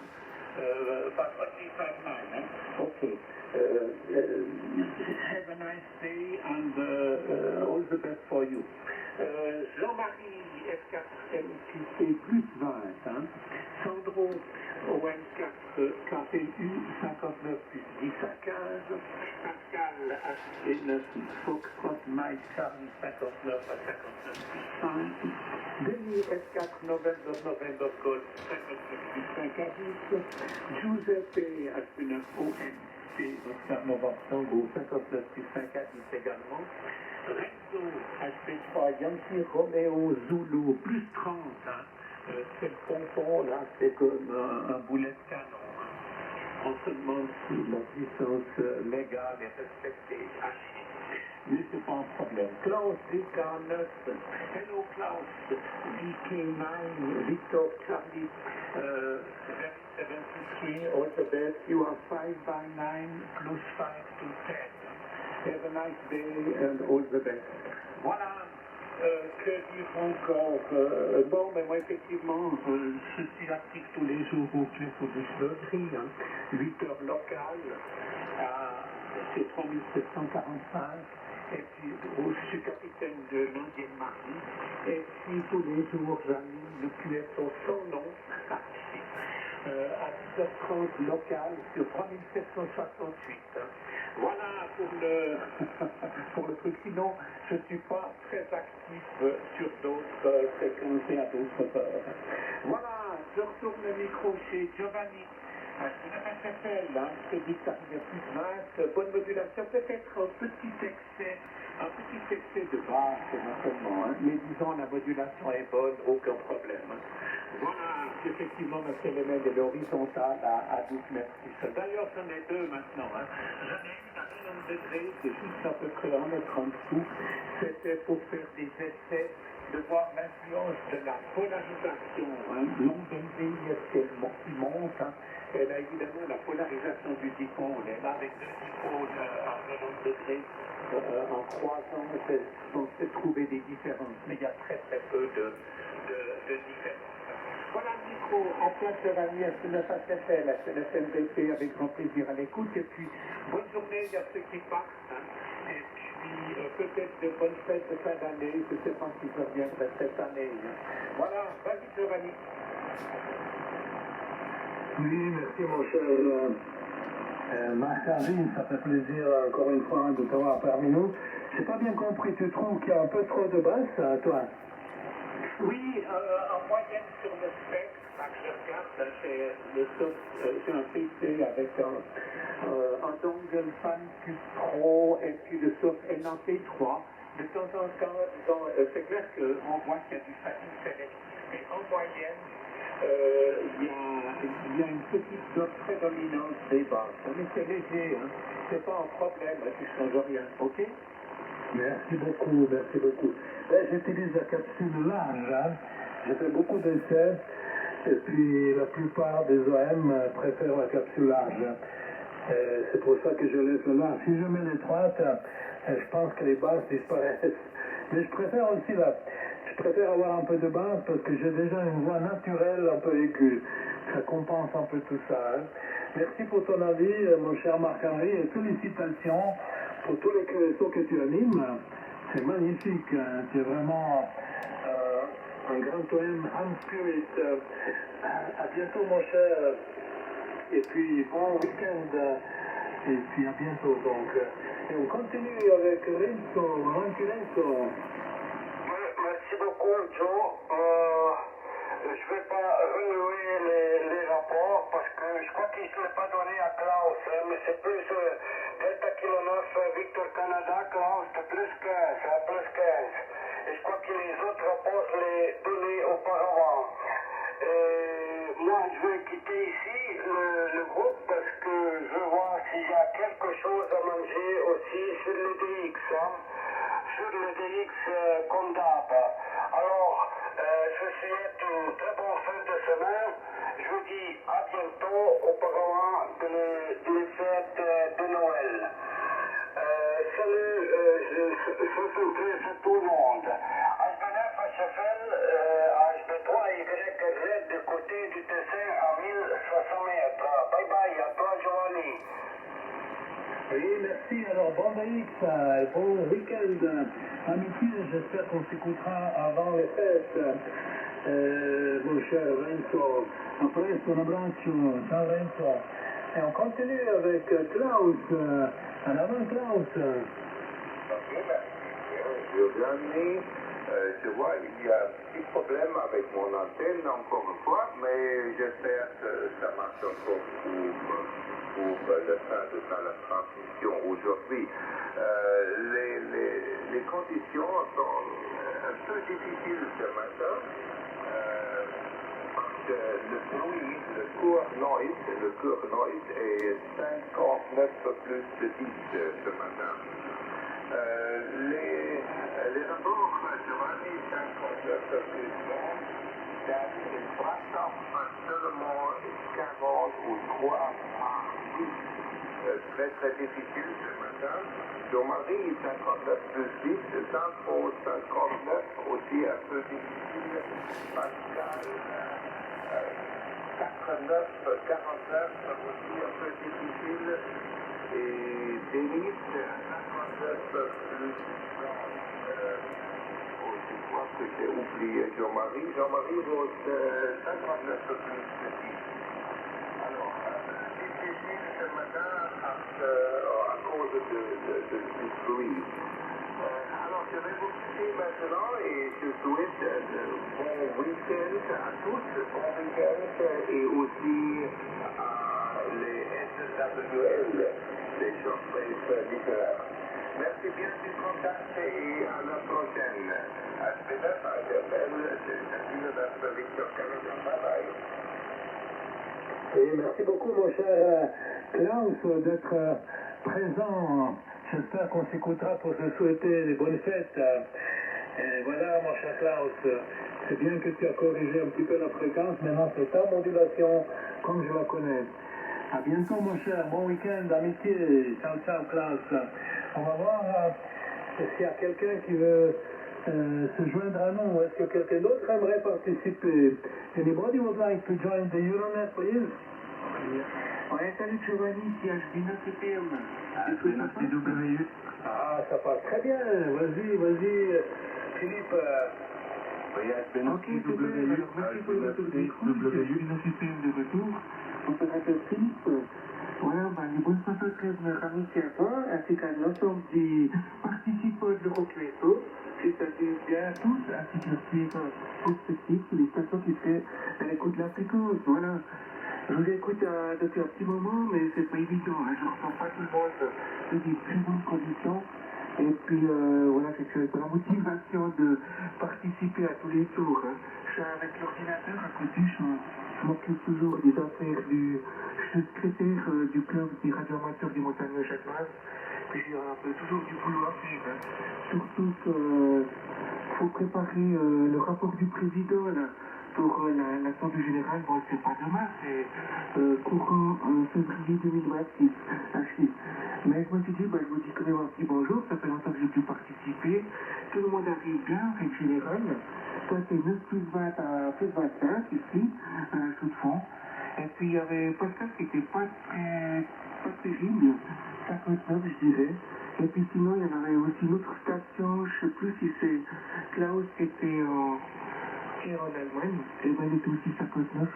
but only 5-9, okay. Have a nice day and all the best for you. Jean-Marie FK Pascal HB9 Foxtrot Mike Charlie 59 à 59 5. Denis S4 November November Golf 59 5 à 10. Giuseppe HB9 OMC Oscar November Tango 59 5 à 10 également. Renzo HB3 Yankee Romeo Zulu plus 30. C'est le pompon là, c'est comme un boulet de canon. On se demande si la puissance légale est respectée. Mais c'est pas un problème. Klaus VK9, hello Klaus, VK9, Victor Charlie, 73, all the best. You are 5 by 9 plus 5 to 10. Have a nice day and all the best. Voilà. Que dire encore bon, mais moi, effectivement, je suis actif tous les jours au club de Chevauderie, 8 heures locales, c'est 3745, et puis je suis capitaine de l'11e marine, et puis tous les jours, j'anime le QSO sans nom, à 10h30 local sur 3768. Voilà pour le truc. Sinon, je ne suis pas très actif sur d'autres fréquences et à d'autres heures. Voilà, je retourne le micro chez Giovanni. Je FFL, c'est dit que ça arrive à plus de 20, bonne modulation, peut-être un petit excès de basse éventuellement, mais disons la modulation est bonne, aucun problème. Voilà, effectivement, ma phénomène est l'horizontale à 12 mètres. D'ailleurs, j'en ai deux maintenant. J'en ai une à 90 degrés, c'est juste à peu près 1 mètre en dessous. C'était pour faire des essais de voir l'influence de la polarisation. L'onde qui monte. Elle a évidemment la polarisation du dipôle. Elle a avec deux dipôles à 90 degrés. En croisant, on sait trouver des différences, mais il y a très très peu de différences. Voilà le micro, à toi Giovanni, à ce 9 HFL, à ce FMBP, avec grand plaisir à l'écoute. Et puis, bonne journée, il y a ceux qui partent. Et puis, peut-être de bonnes fêtes de fin d'année. Je ne sais pas si je reviendrai cette année. Voilà, vas-y Giovanni. Oui, merci mon cher Marc-Henri, ça fait plaisir encore une fois de t'avoir parmi nous. J'ai pas bien compris, tu trouves qu'il y a un peu trop de basse, toi? Oui, en moyenne sur le spectre, quand je regarde, j'ai un PC avec un dongle fan plus pro et puis le soft NAP3. De temps en temps, c'est clair qu'on voit qu'il y a du fatigue sélectif, mais en moyenne, il y a une petite dose prédominante des basses. Mais c'est léger, c'est pas un problème, tu ne changes rien, ok? Merci beaucoup, merci beaucoup. J'utilise la capsule large, j'ai fait beaucoup d'essais, et puis la plupart des OM préfèrent la capsule large. C'est pour ça que je laisse le large. Si je mets l'étroite, je pense que les basses disparaissent. Mais je préfère aussi je préfère avoir un peu de basse parce que j'ai déjà une voix naturelle un peu aiguë. Ça compense un peu tout ça. Merci pour ton avis, mon cher Marc-Henri, et félicitations pour tous les QSO que tu animes. C'est magnifique. Tu es vraiment un grand OM, Hans Spirit. À bientôt, mon cher. Et puis, bon week-end. Et puis, à bientôt. Donc, et on continue avec Renzo. Renzo. Merci beaucoup, Joe. Je ne vais pas renouer les rapports parce que je crois qu'il ne l'est pas donné à Klaus, mais c'est plus Delta Kilo 9 Victor Canada, Klaus, de plus 15, à plus 15. Et je crois que les autres rapports, je les donnés auparavant. Moi, je vais quitter ici le groupe parce que je veux voir s'il y a quelque chose à manger aussi sur le DX. Sur le DX comme d'hab. Alors, je vous souhaite une très bonne fin de semaine. Je vous dis à bientôt auparavant de les fêtes de Noël. Salut, je suis très à tout le monde. HB9, HFL, HB3, YZ de côté du Tessin à 1500 mètres. Bye bye, à toi Giovanni. Oui, merci. Alors, bon DX, bon week-end. Amitié, j'espère qu'on s'écoutera avant les fêtes. Mon cher Renzo, a presto, un abbraccio. Ciao Renzo. Et on continue avec Klaus. En avant, Klaus. Ok, merci. Giovanni, je vois, il y a un petit problème avec mon antenne encore une fois, mais j'espère que ça marche encore pour le fin de la transmission aujourd'hui. Les conditions sont un peu difficiles ce matin. Parce que le bruit, le core noise est 59 plus de 10 ce matin. Les rapports Giovanni 59 plus 20, il brasse seulement 40 ou 3 par 10. Très très difficile ce matin. Jean-Marie 59 plus 10, Sandro 59 aussi un peu difficile. Pascal 49, 49 aussi un peu difficile. Et Denis 59 plus 30. Je crois que j'ai oublié Jean-Marie. Jean-Marie vaut 59 plus 10. Alors, difficile ce matin à cause du bruit. Alors, je vais vous quitter maintenant et je souhaite un bon week-end à tous, bon week-end et aussi à les SWL, les surprises littéraires. Merci bien du contact et à la prochaine. À Spédaf, à Gabelle, c'est notre Victor Canada. Bye bye. Et merci beaucoup, mon cher Klaus, d'être présent. J'espère qu'on s'écoutera pour se souhaiter des bonnes fêtes. Et voilà, mon cher Klaus, c'est bien que tu as corrigé un petit peu la fréquence. Maintenant, c'est ta modulation comme je la connais. À bientôt, mon cher. Bon week-end, amitié. Ciao, ciao, Klaus. On va voir s'il y a quelqu'un qui veut se joindre à nous. Est-ce que quelqu'un d'autre aimerait participer? Anybody would like to join the Euronet, please? Ouais, salut Giovanni, c'est Albina CPM. Albina CW. Ah, ça passe très bien. Vas-y, Philippe. Oui, Albina CW. Alors, merci pour votre écoute. Je suis Albina CPM de retour. Opérateur Philippe. Voilà, les bonnes 73 meilleurs amitiés à toi, ainsi qu'à l'ensemble des participants de l'Eurocréto. C'est-à-dire bien tous, ainsi que les respectifs, les stations qui seraient à l'écoute de la fréquence. Voilà. Je vous écoute depuis un petit moment, mais c'est pas évident. Je ne ressens pas tout le monde de des très bonnes conditions. Et puis, voilà, c'est la motivation de participer à tous les tours. Je suis avec l'ordinateur à côté, je m'occupe toujours des affaires du... Je suis secrétaire du club des radioamateurs du Montagne Châtenoise. Puis j'ai un peu toujours du boulot à faire. Surtout qu'il faut préparer le rapport du président, là. Pour l'Assemblée générale, bon, c'est pas demain, c'est courant février 2026, mais je me suis dit, je vous dis quand même un petit bonjour, ça fait longtemps que j'ai pu participer, tout le monde arrive bien, en règle générale, ça c'est 9 plus 20 à plus 25 ici, à la chaux de fond, et puis il y avait Pascal qui était pas terrible, 59 je dirais, et puis sinon il y en avait aussi une autre station, je sais plus si c'est Klaus qui était en Allemagne, et ben il était aussi 59.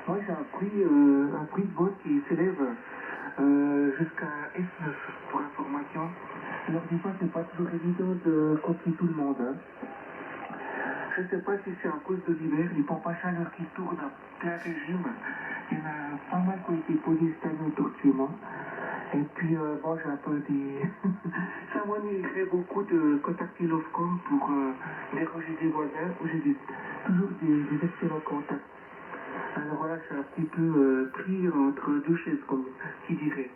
Moi j'ai un prix de vote qui s'élève jusqu'à S9 pour information. Alors des fois c'est pas toujours évident de compter tout le monde. Hein. Je ne sais pas si c'est à cause de l'hiver, les pompes à chaleur qui tournent à plein régime. Il y en a pas mal qui ont été posés cette année autour de chez moi. Et puis, bon, j'ai un peu des... Ça m'ennuierait beaucoup de contacter l'OFCOM pour déroger des voisins, où j'ai toujours des excellents contacts. Alors voilà, je suis un petit peu pris entre deux chaises, comme qui dirait.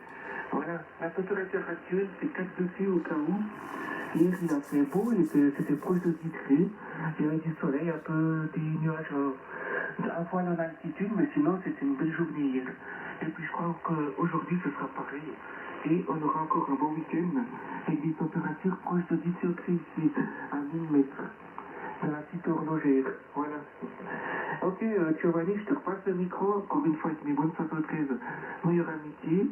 Voilà, la température actuelle, c'est 4 degrés au cas où. Hier, il a fait beau, c'était proche de 10 degrés. Il y avait du soleil, un peu des nuages à voile en altitude, mais sinon, c'était une belle journée hier. Et puis, je crois qu'aujourd'hui, ce sera pareil. Et on aura encore un bon week-end avec des températures proches de 10 degrés ici, à 1000 mètres. Dans la cité horlogère. Voilà. Ok, Giovanni, je te repasse le micro, encore une fois, avec mes bonnes 73 meilleures amitiés,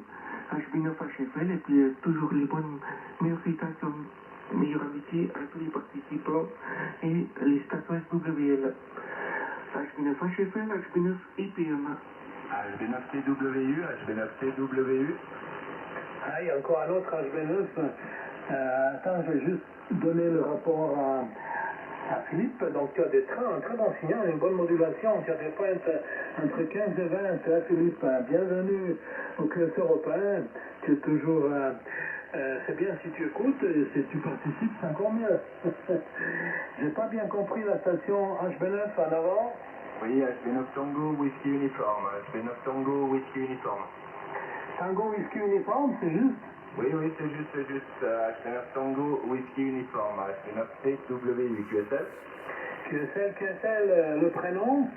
HB9 HFL, et puis toujours les bonnes meilleures félicitations, meilleures amitiés à tous les participants et les stations SWL. HB9 HFL, HB9 IPM. HB9TWU, HB9TWU. Ah, il y a encore un autre HB9. Attends, je vais juste donner le rapport à Philippe. Donc tu as des un très bon signal, une bonne modulation. Tu as des pointes entre 15 et 20. Hein, Philippe, bienvenue au QS européen. Tu es toujours... c'est bien si tu écoutes, et si tu participes, c'est encore mieux. J'ai pas bien compris la station HB9 en avant. Oui, HB9 Tango Whisky Uniforme, HB9 Tango Whisky Uniforme. Tango Whisky Uniforme, c'est juste? Oui, c'est juste. HB9 Tango Whisky Uniforme, HB9 TWU, QSL. QSL, le prénom?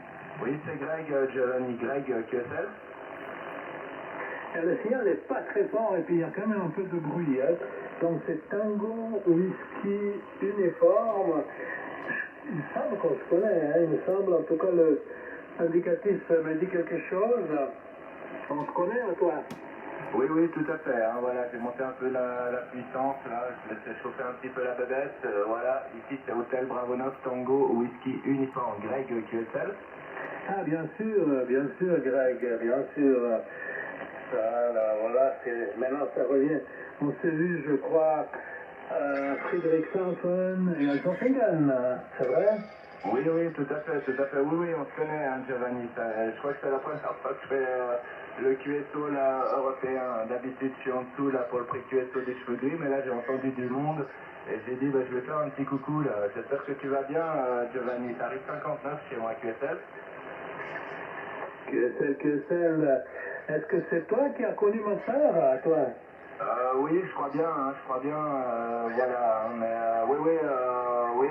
Oui, c'est Greg, Giovanni, Greg, QSL. Le signal n'est pas très fort et puis il y a quand même un peu de bruit. Hein. Donc c'est Tango Whisky Uniforme. Il me semble qu'on se connaît, hein. Il me semble, en tout cas l'indicatif me dit quelque chose. On se connaît, hein, toi? Oui, tout à fait. Hein, voilà, j'ai monté un peu la puissance, là, je laisse chauffer un petit peu la bébête. Voilà, ici c'est Hôtel Bravo 9 Tango Whisky Uniforme, Greg, QSL. Ah, bien sûr, Greg, bien sûr. Voilà, maintenant ça revient. On s'est vu, je crois, Frédéric Sanson et Alfonsengan, c'est vrai? Oui, tout à fait. Oui, on se connaît, hein, Giovanni. Je crois que c'est la première fois que je fais le QSO là, européen. D'habitude, je suis en dessous là, pour le pré-QSO des cheveux gris, mais là, j'ai entendu du monde et j'ai dit, je vais faire un petit coucou là. J'espère que tu vas bien, Giovanni. T'arrives 59 chez moi, QSL. QSL. Est-ce que c'est toi qui as connu ma soeur, toi? Oui, je crois bien, voilà. Mais oui,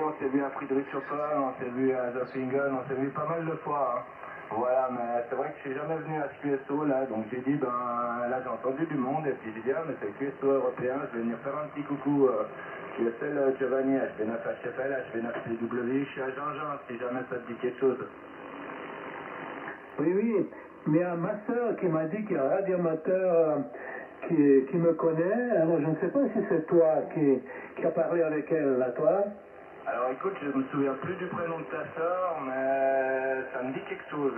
on s'est vu à Friedrich Chopin, on s'est vu à Zofingen, on s'est vu pas mal de fois. Hein. Voilà, mais c'est vrai que je suis jamais venu à ce QSO là, donc j'ai dit, là j'ai entendu du monde, et puis j'ai dit, mais c'est le QSO européen, je vais venir faire un petit coucou. QSL Giovanni, HB9 HFL, HB9 CW, je suis à Jean-Jean, si jamais ça te dit quelque chose. Oui, mais il y a ma soeur qui m'a dit qu'il y a un radioamateur qui me connaît. Alors je ne sais pas si c'est toi qui a parlé avec elle, là, toi. Alors écoute, je me souviens plus du prénom de ta soeur, mais ça me dit quelque chose,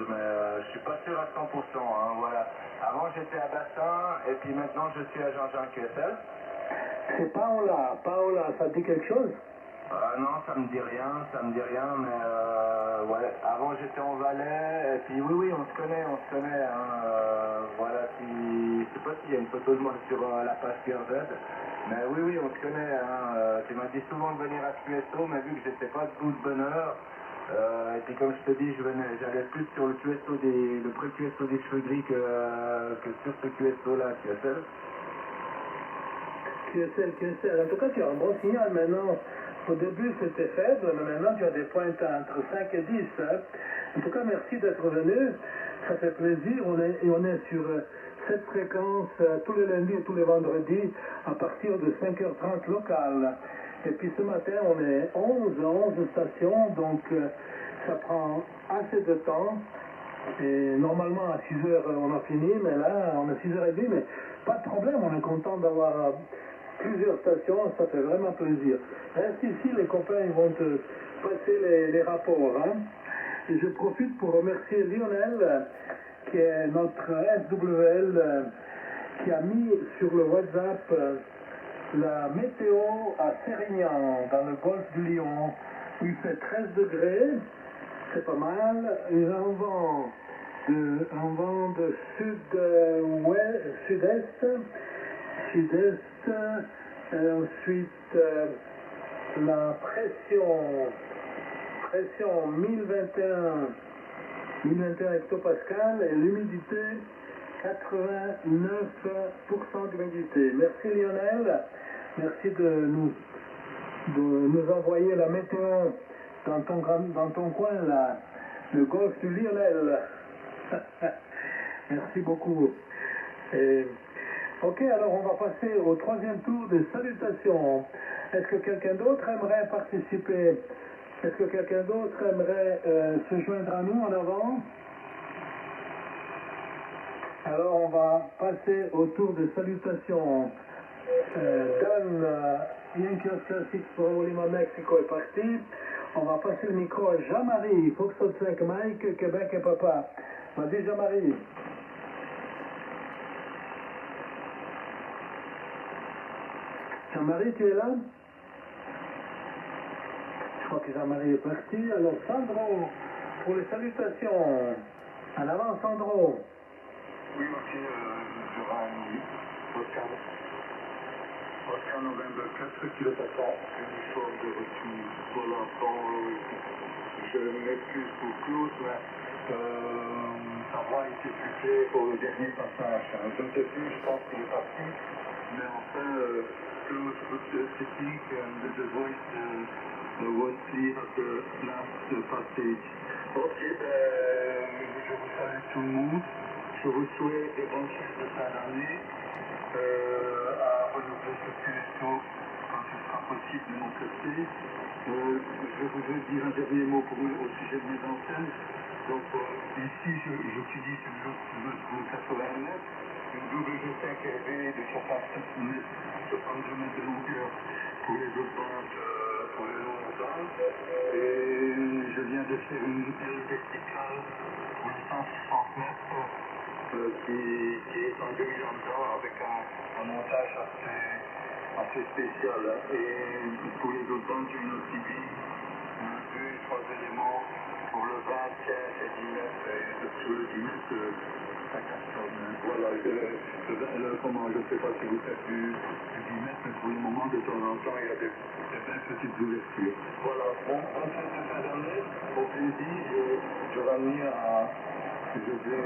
mais je suis pas sûr à 100%, hein, voilà. Avant j'étais à Bassin, et puis maintenant je suis à Jean-Jean QSL. C'est Paola, ça te dit quelque chose? Non, ça me dit rien, mais ouais, avant j'étais en Valais, et puis oui, on se connaît, hein, voilà, je sais pas s'il y a une photo de moi sur la page QRZ, mais oui, on se connaît, hein, tu m'as dit souvent de venir à ce QSO, mais vu que j'étais pas debout de bonne heure, et puis comme je te dis, j'allais plus sur le QSO le pré-QSO des cheveux gris que sur ce QSO là, QSL. QSL. En tout cas, tu as un bon signal maintenant. Au début, c'était faible, mais maintenant, tu as des pointes entre 5 et 10. Hein. En tout cas, merci d'être venu. Ça fait plaisir. On est sur cette fréquence tous les lundis et tous les vendredis à partir de 5h30 local. Et puis ce matin, on est 11 stations, donc ça prend assez de temps. Et normalement, à 6h, on a fini, mais là, on est 6h30, mais pas de problème. On est content d'avoir plusieurs stations, ça fait vraiment plaisir. Reste ici, les copains, ils vont te passer les rapports. Hein. Et je profite pour remercier Lionel, qui est notre SWL, qui a mis sur le WhatsApp la météo à Sérignan, dans le golfe du Lion, où il fait 13 degrés, c'est pas mal. Il y a un vent de sud-est, ensuite la pression 1021 hectopascal et l'humidité 89% d'humidité. Merci Lionel, merci de nous envoyer la météo dans ton coin là, le golfe du Lionel. Merci beaucoup. Ok, alors on va passer au troisième tour des salutations. Est-ce que quelqu'un d'autre aimerait participer? Est-ce que quelqu'un d'autre aimerait se joindre à nous en avant? Alors on va passer au tour des salutations. Dan, Yankee Classic pour Lima Mexico est parti. On va passer le micro à Jean-Marie, Foxtrot 5 Mike, Québec et Papa. Vas-y Jean-Marie. Jean-Marie, tu es là? Je crois que Jean-Marie est parti. Alors Sandro, pour les salutations. En avant Sandro. Oui, merci, Giovanni. Oscar Novembre 4 kg papa, uniforme de retour pour l'enfant. Je m'excuse pour Claude, mais sa voix a été coupée pour le dernier passage. Je ne sais plus, je pense qu'il est parti. Mais enfin, Claude speaking with the voice was clear at the last passage. Ok, je vous salue tout le monde. Je vous souhaite des bonnes fêtes de fin d'année. À renouveler ce QSO quand ce sera possible de mon côté. Je voudrais dire un dernier mot au sujet de mes antennes. Donc ici j'utilise une 89, une W5RV de 62 mètres de longueur pour les autres bandes, pour les longues bandes. Et je viens de faire une verticale pour les 160 mètres. Qui est en demi-lambda avec un montage assez spécial. Et pour les autres bandes, j'ai une OCB, 2 et 3 éléments pour le 20, 15 et 10 mètres. Et sur le 10 mètres, ça cartonne. Voilà, comment, je ne sais pas si vous faites du 10 mètres, mais pour le moment, de temps en temps, il y a des belles petites ouvertures. Voilà, bon, en fin d'année, au plaisir, je vais venir à... Je vais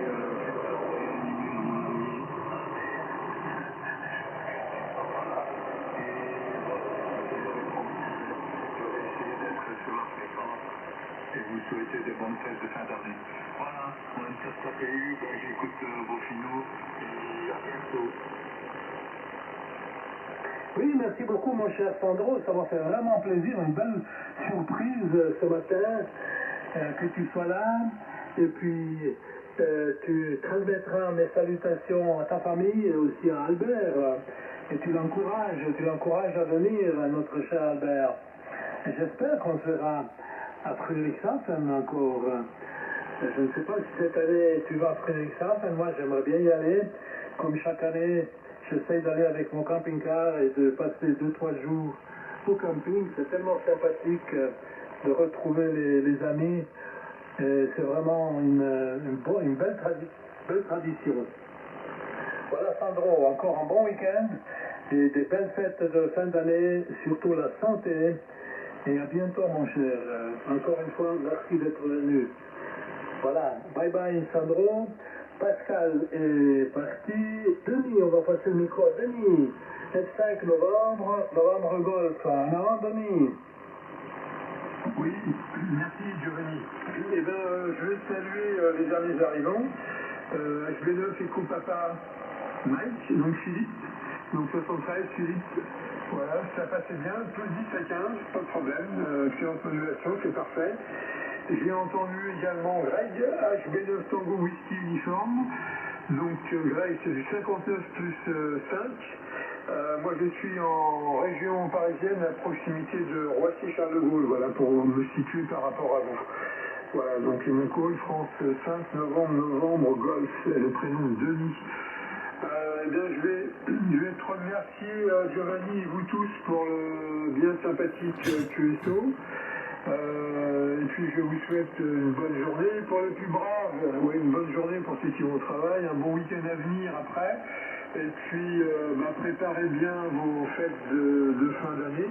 et vous souhaiter des bonnes fêtes de fin d'année. Voilà, pour une test APU, j'écoute vos finaux et à bientôt. Oui, merci beaucoup mon cher Sandro, ça m'a fait vraiment plaisir, une belle surprise ce matin que tu sois là. Et puis tu transmettras mes salutations à ta famille et aussi à Albert. Et tu l'encourages à venir, notre cher Albert. Et j'espère qu'on se verra à Friedrichshafen encore. Je ne sais pas si cette année tu vas à Friedrichshafen, moi j'aimerais bien y aller. Comme chaque année, j'essaie d'aller avec mon camping-car et de passer 2-3 jours au camping. C'est tellement sympathique de retrouver les amis. C'est vraiment une belle tradition. Voilà Sandro, encore un bon week-end et des belles fêtes de fin d'année, surtout la santé. Et à bientôt mon cher. Encore une fois, merci d'être venu. Voilà, bye bye Sandro. Pascal est parti. Denis, on va passer le micro à Denis. Le 5 novembre golf. En avant Denis. Oui, merci Giovanni. Eh bien, je vais saluer les derniers arrivants. HB9 et Papa Mike, donc Philippe. Donc 73, Philippe. Voilà, ça passait bien. Plus 10 à 15, pas de problème. Excellente modulation, c'est parfait. J'ai entendu également Greg, HB9 Tango Whisky Uniforme. Donc Greg, c'est du 59 plus 5. Moi je suis en région parisienne à proximité de Roissy-Charles de Gaulle, voilà, pour me situer par rapport à vous. Voilà, donc mon call France 5 novembre golf, c'est le prénom de Denis. Eh bien, je vais te remercier Giovanni et vous tous pour le bien sympathique QSO. Et puis je vous souhaite une bonne journée pour les plus braves, oui, une bonne journée pour ceux qui vont au travail, un bon week-end à venir après. Et puis préparez bien vos fêtes de fin d'année.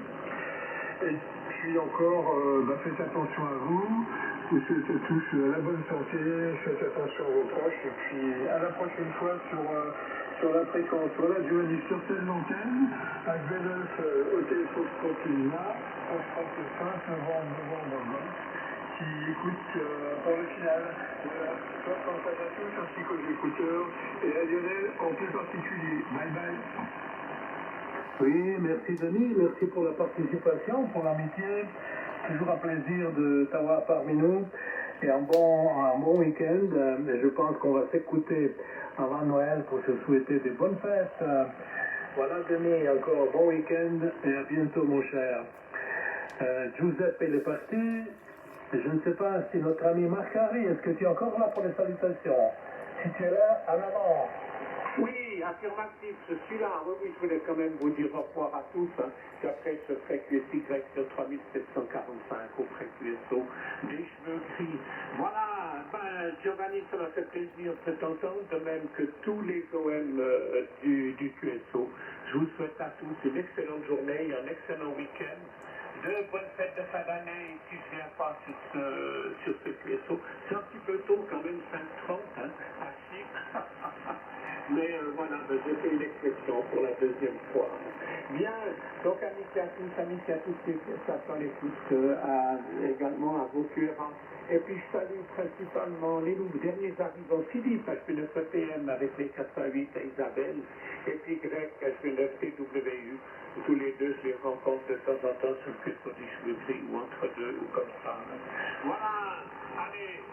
Et puis encore, faites attention à vous. Je vous souhaite à tous la bonne santé, faites attention à vos proches. Et puis à la prochaine fois sur la fréquence. Voilà, Giovanni sur cette antenne, avec V9 au téléphone Continua, on sera le 5 novembre, qui écoute pour le final. Voilà, quant à tous, ainsi qu'aux écouteurs, et à Lionel en plus particulier. Bye bye. Oui, merci Denis, merci pour la participation, pour l'amitié. Toujours un plaisir de t'avoir parmi nous. Et un bon week-end. Et je pense qu'on va s'écouter avant Noël pour se souhaiter des bonnes fêtes. Voilà Denis, encore un bon week-end et à bientôt mon cher. Giuseppe, il est parti. Je ne sais pas si notre ami Marc-Henri, est-ce que tu es encore là pour les salutations? Si tu es là, en avant. Oui, affirmatif, je suis là. Oui, oui, je voulais quand même vous dire au revoir à tous. Hein. Puis après, je ferai QSY sur 3745 auprès QSO, des cheveux gris. Voilà, ben, Giovanni, ça m'a fait plaisir de t'entendre, de même que tous les OM du QSO. Je vous souhaite à tous une excellente journée et un excellent week-end. De bonnes fêtes de fin d'année, si je ne viens pas sur ce QSO. C'est un petit peu tôt quand même, 5h30, hein, à Chypre. Mais voilà, j'ai fait une exception pour la deuxième fois. Bien, donc amis à tous qui s'attendent tous, également à vos cœurs. Et puis je salue principalement les derniers arrivants, Philippe, H9PM avec les 88 à Isabelle, et puis Greg, H9 TWU. Tous les deux, je les rencontre de temps en temps sur le côté cheveux gris ou entre deux ou comme ça. Voilà, allez,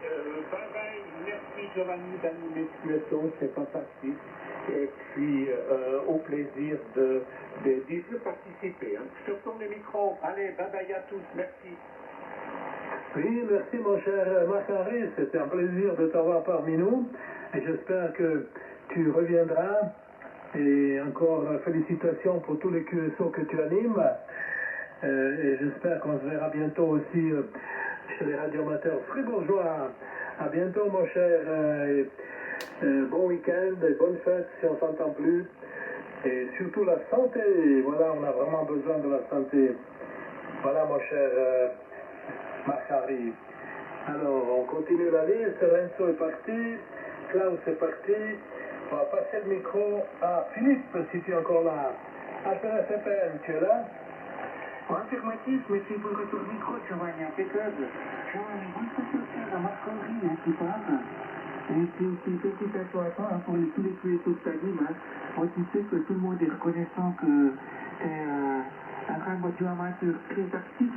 bye bye, merci Giovanni d'animer ce QSO, c'est fantastique. Et puis, au plaisir d'y participer. Hein. Je tourne le micro. Allez, bye bye à tous, merci. Oui, merci mon cher Marc-Henri, c'était un plaisir de t'avoir parmi nous et j'espère que tu reviendras et encore félicitations pour tous les QSO que tu animes et j'espère qu'on se verra bientôt aussi chez les radioamateurs fribourgeois. À bientôt mon cher, bon week-end, bonne fête si on ne s'entend plus et surtout la santé, voilà, on a vraiment besoin de la santé. Voilà mon cher Marc-Henri. Alors, on continue la liste. Renzo est parti. Klaus est parti. On va passer le micro à Philippe, si tu es encore là. HNFPM, tu es là? Affirmatif, merci pour le retour micro, Giovanni, impeccable. Giovanni, bonne fête à Marc-Henri, qui parle. Et puis aussi, félicitations à toi pour tous les QSO que tu animes. Moi, tu sais que tout le monde est reconnaissant que tu es un radio amateur très actif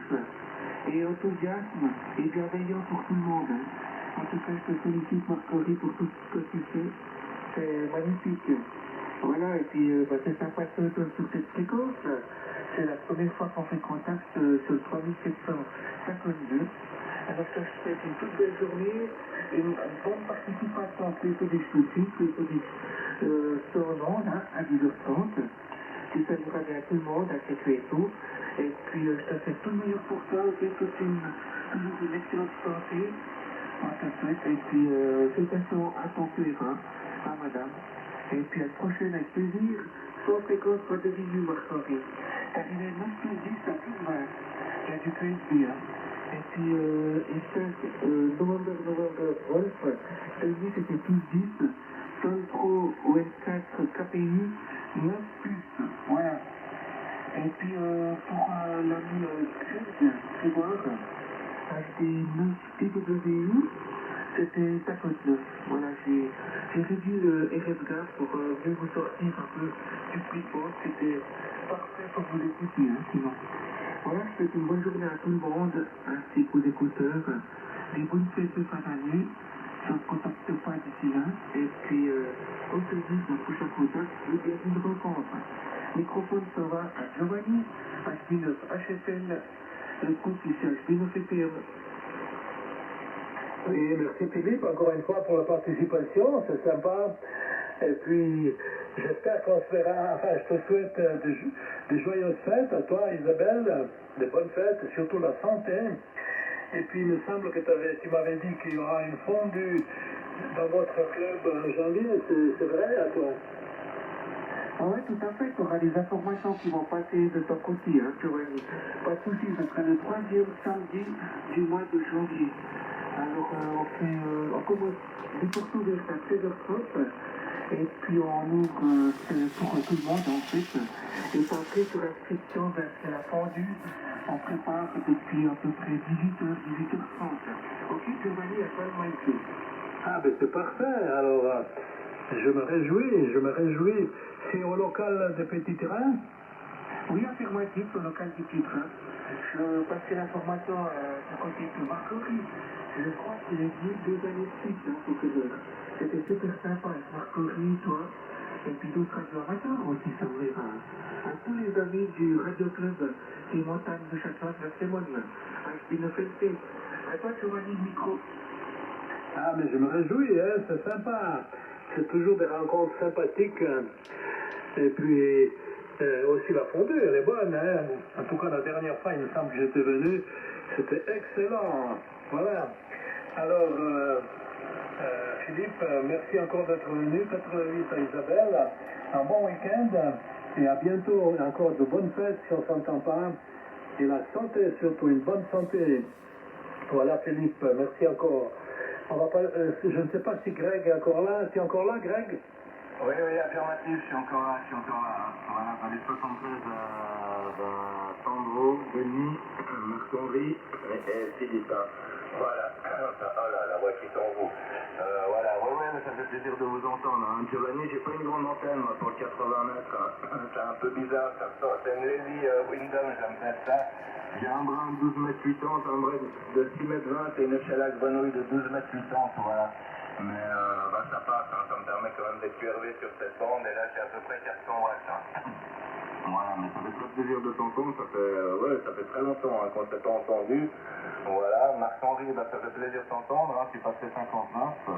et enthousiasme et bienveillant pour tout le monde. En tout cas, je te félicite, Marc-Henri, pour tout ce que tu fais. C'est magnifique. Voilà, et puis c'est sympa de sur cette fréquence. C'est la première fois qu'on fait contact sur le 3752. Alors je te souhaite une toute belle journée, une bonne participation à les des Schleswig, les sur le monde, hein, à 10h30. Tu salueras bien tout le monde, à ces QSO. Et puis je te souhaite tout le meilleur pour toi, que tu aies toujours une excellente santé. On te souhaite, et puis félicitations à ton QRA, à madame. Et puis à la prochaine avec plaisir, sans fréquence, pas de visu, Marc-Henri. Arrivé 9 plus 10 à plus 20. Il y a du QSB, hein. Et puis, et 5, novembre, Wolf, lui c'était plus 10, Toltro, OL4, KPI, 9 plus, voilà. Et puis, pour l'ami Greg, Grégoire, HD 9 TWU, c'était 59. Voilà, j'ai réduit le RFGAP pour mieux vous sortir un peu du freeport. C'était parfait pour vous écouter, hein, sinon. Voilà, je souhaite une bonne journée à tout le monde, ainsi qu'aux écouteurs. Des bonnes fêtes de fin d'année. Je ne contacte pas d'ici là. Et puis, on se dit dans le prochain contact, et bien une rencontre. Microphone ça va à Giovanni, H9 HFL, le groupe ici H9 EPM. Oui, merci Philippe, encore une fois pour la participation, c'est sympa. Et puis, j'espère qu'on se verra, enfin, je te souhaite des joyeuses fêtes à toi Isabelle, des bonnes fêtes, surtout la santé. Et puis, il me semble que tu m'avais dit qu'il y aura une fondue dans votre club en janvier, c'est vrai à toi? Ah ouais, tout à fait, tu auras des informations qui vont passer de ton côté, hein, Giovanni. Pas de soucis, ce sera le 3e samedi du mois de janvier. Alors, on commence des portes ouvertes à 16h30, et puis on ouvre pour tout le monde, en fait. Et après, sur l'inscription, c'est la fondue, on prépare depuis à peu près 18h, 18h30. Ok, Giovanni, à toi le mic. Ah, ben c'est parfait, alors je me réjouis. C'est au local de Petit Train? Oui, affirmatif, au local du Petit Train. Je passais l'information du côté de Marc-Henri. Je crois qu'il est venu 2 années de suite, hein, pour que c'était super sympa avec Marc-Henri, toi, et puis d'autres radio amateurs aussi s'ouvrir à tous les David du Radio Club des montagnes de Châtelain de la Sémone, à Spinofente. À toi, Giovanni, le micro. Ah, mais je me réjouis, hein, c'est sympa. C'est toujours des rencontres sympathiques. Et puis, aussi la fondue, elle est bonne. Hein. En tout cas, la dernière fois, il me semble que j'étais venu, c'était excellent. Voilà. Alors, Philippe, merci encore d'être venu. 88 à Isabelle. Un bon week-end. Et à bientôt. Et encore de bonnes fêtes si on ne s'entend pas. Et la santé, surtout, une bonne santé. Voilà, Philippe, merci encore. On va pas, je ne sais pas si Greg est encore là. Tu es encore là, Greg? Oui, affirmatif, je suis encore là. Hein. Voilà, dans les 73, Sandro, Denis, Marc-Henri et Philippe. Hein. Voilà, oh là, ouais, qui sont vous. Voilà, ouais, mais ça fait plaisir de vous entendre. Hein. Giovanni, j'ai pas une grande antenne, moi, pour le 80 mètres. Hein. C'est un peu bizarre, ça. C'est une Levi Wyndham, j'aime bien ça. J'ai un brin de 12 mètres 80, un brin de 6 mètres 20 et une échelle grenouille de 12 mètres 80, voilà. Mais ça passe, hein. Ça me permet quand même d'être QRV sur cette bande, et là j'ai à peu près 400 watts. Hein. Voilà, mais ça fait très plaisir de t'entendre, ça fait très longtemps hein, qu'on ne s'est pas entendu. Voilà, Marc-Henri, ça fait plaisir de t'entendre, hein, tu passais 59.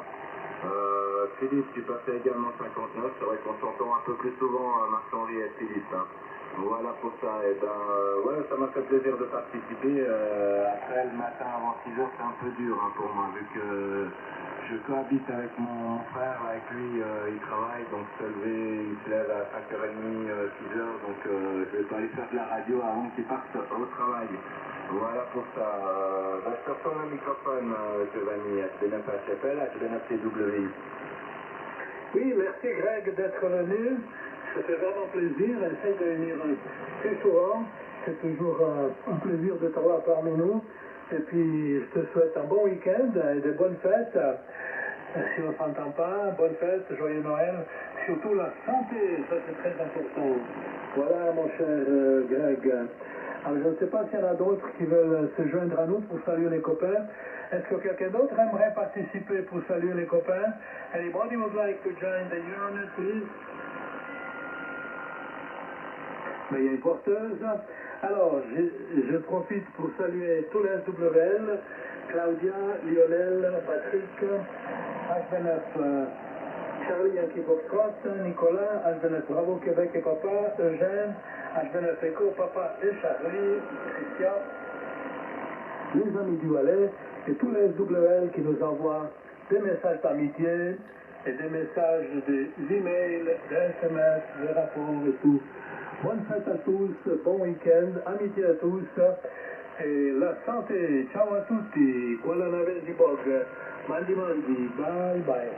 Philippe, tu passais également 59, c'est vrai qu'on s'entend un peu plus souvent, Marc-Henri et Philippe. Hein. Voilà pour ça, et ça m'a fait plaisir de participer. Après le matin avant 6h, c'est un peu dur hein, pour moi, vu que je cohabite avec mon frère, avec lui, il travaille, donc il se lève à 5h30, 6h, donc je vais pas aller faire de la radio avant qu'il parte au travail. Voilà pour ça. Je te retourne le microphone, Giovanni, HB9HFL, HB9TWI. Oui, merci Greg d'être venu. Ça fait vraiment plaisir. Essaye de venir plus souvent. C'est toujours un plaisir de t'avoir parmi nous. Et puis, je te souhaite un bon week-end et de bonnes fêtes. Si on ne s'entend pas, bonne fête, joyeux Noël. Surtout la santé, ça c'est très important. Voilà, mon cher Greg. Alors, je ne sais pas s'il y en a d'autres qui veulent se joindre à nous pour saluer les copains. Est-ce que quelqu'un d'autre aimerait participer pour saluer les copains? Anybody would like to join the unit, please? Mais il y a une porteuse. Alors, je profite pour saluer tous les SWL, Claudia, Lionel, Patrick, H29 Charlie Yankee Foxtrot, Nicolas, H29 Bravo Québec et Papa, Eugène, H29 Echo, Papa et Charlie, Christian, les amis du Valais et tous les SWL qui nous envoient des messages d'amitié et des messages d'email, des SMS, des rapports et tout. Bonne fête à tous, bon week-end, amitié à tous et la santé. Ciao à tutti, buona nave di bog, mandi, bye bye.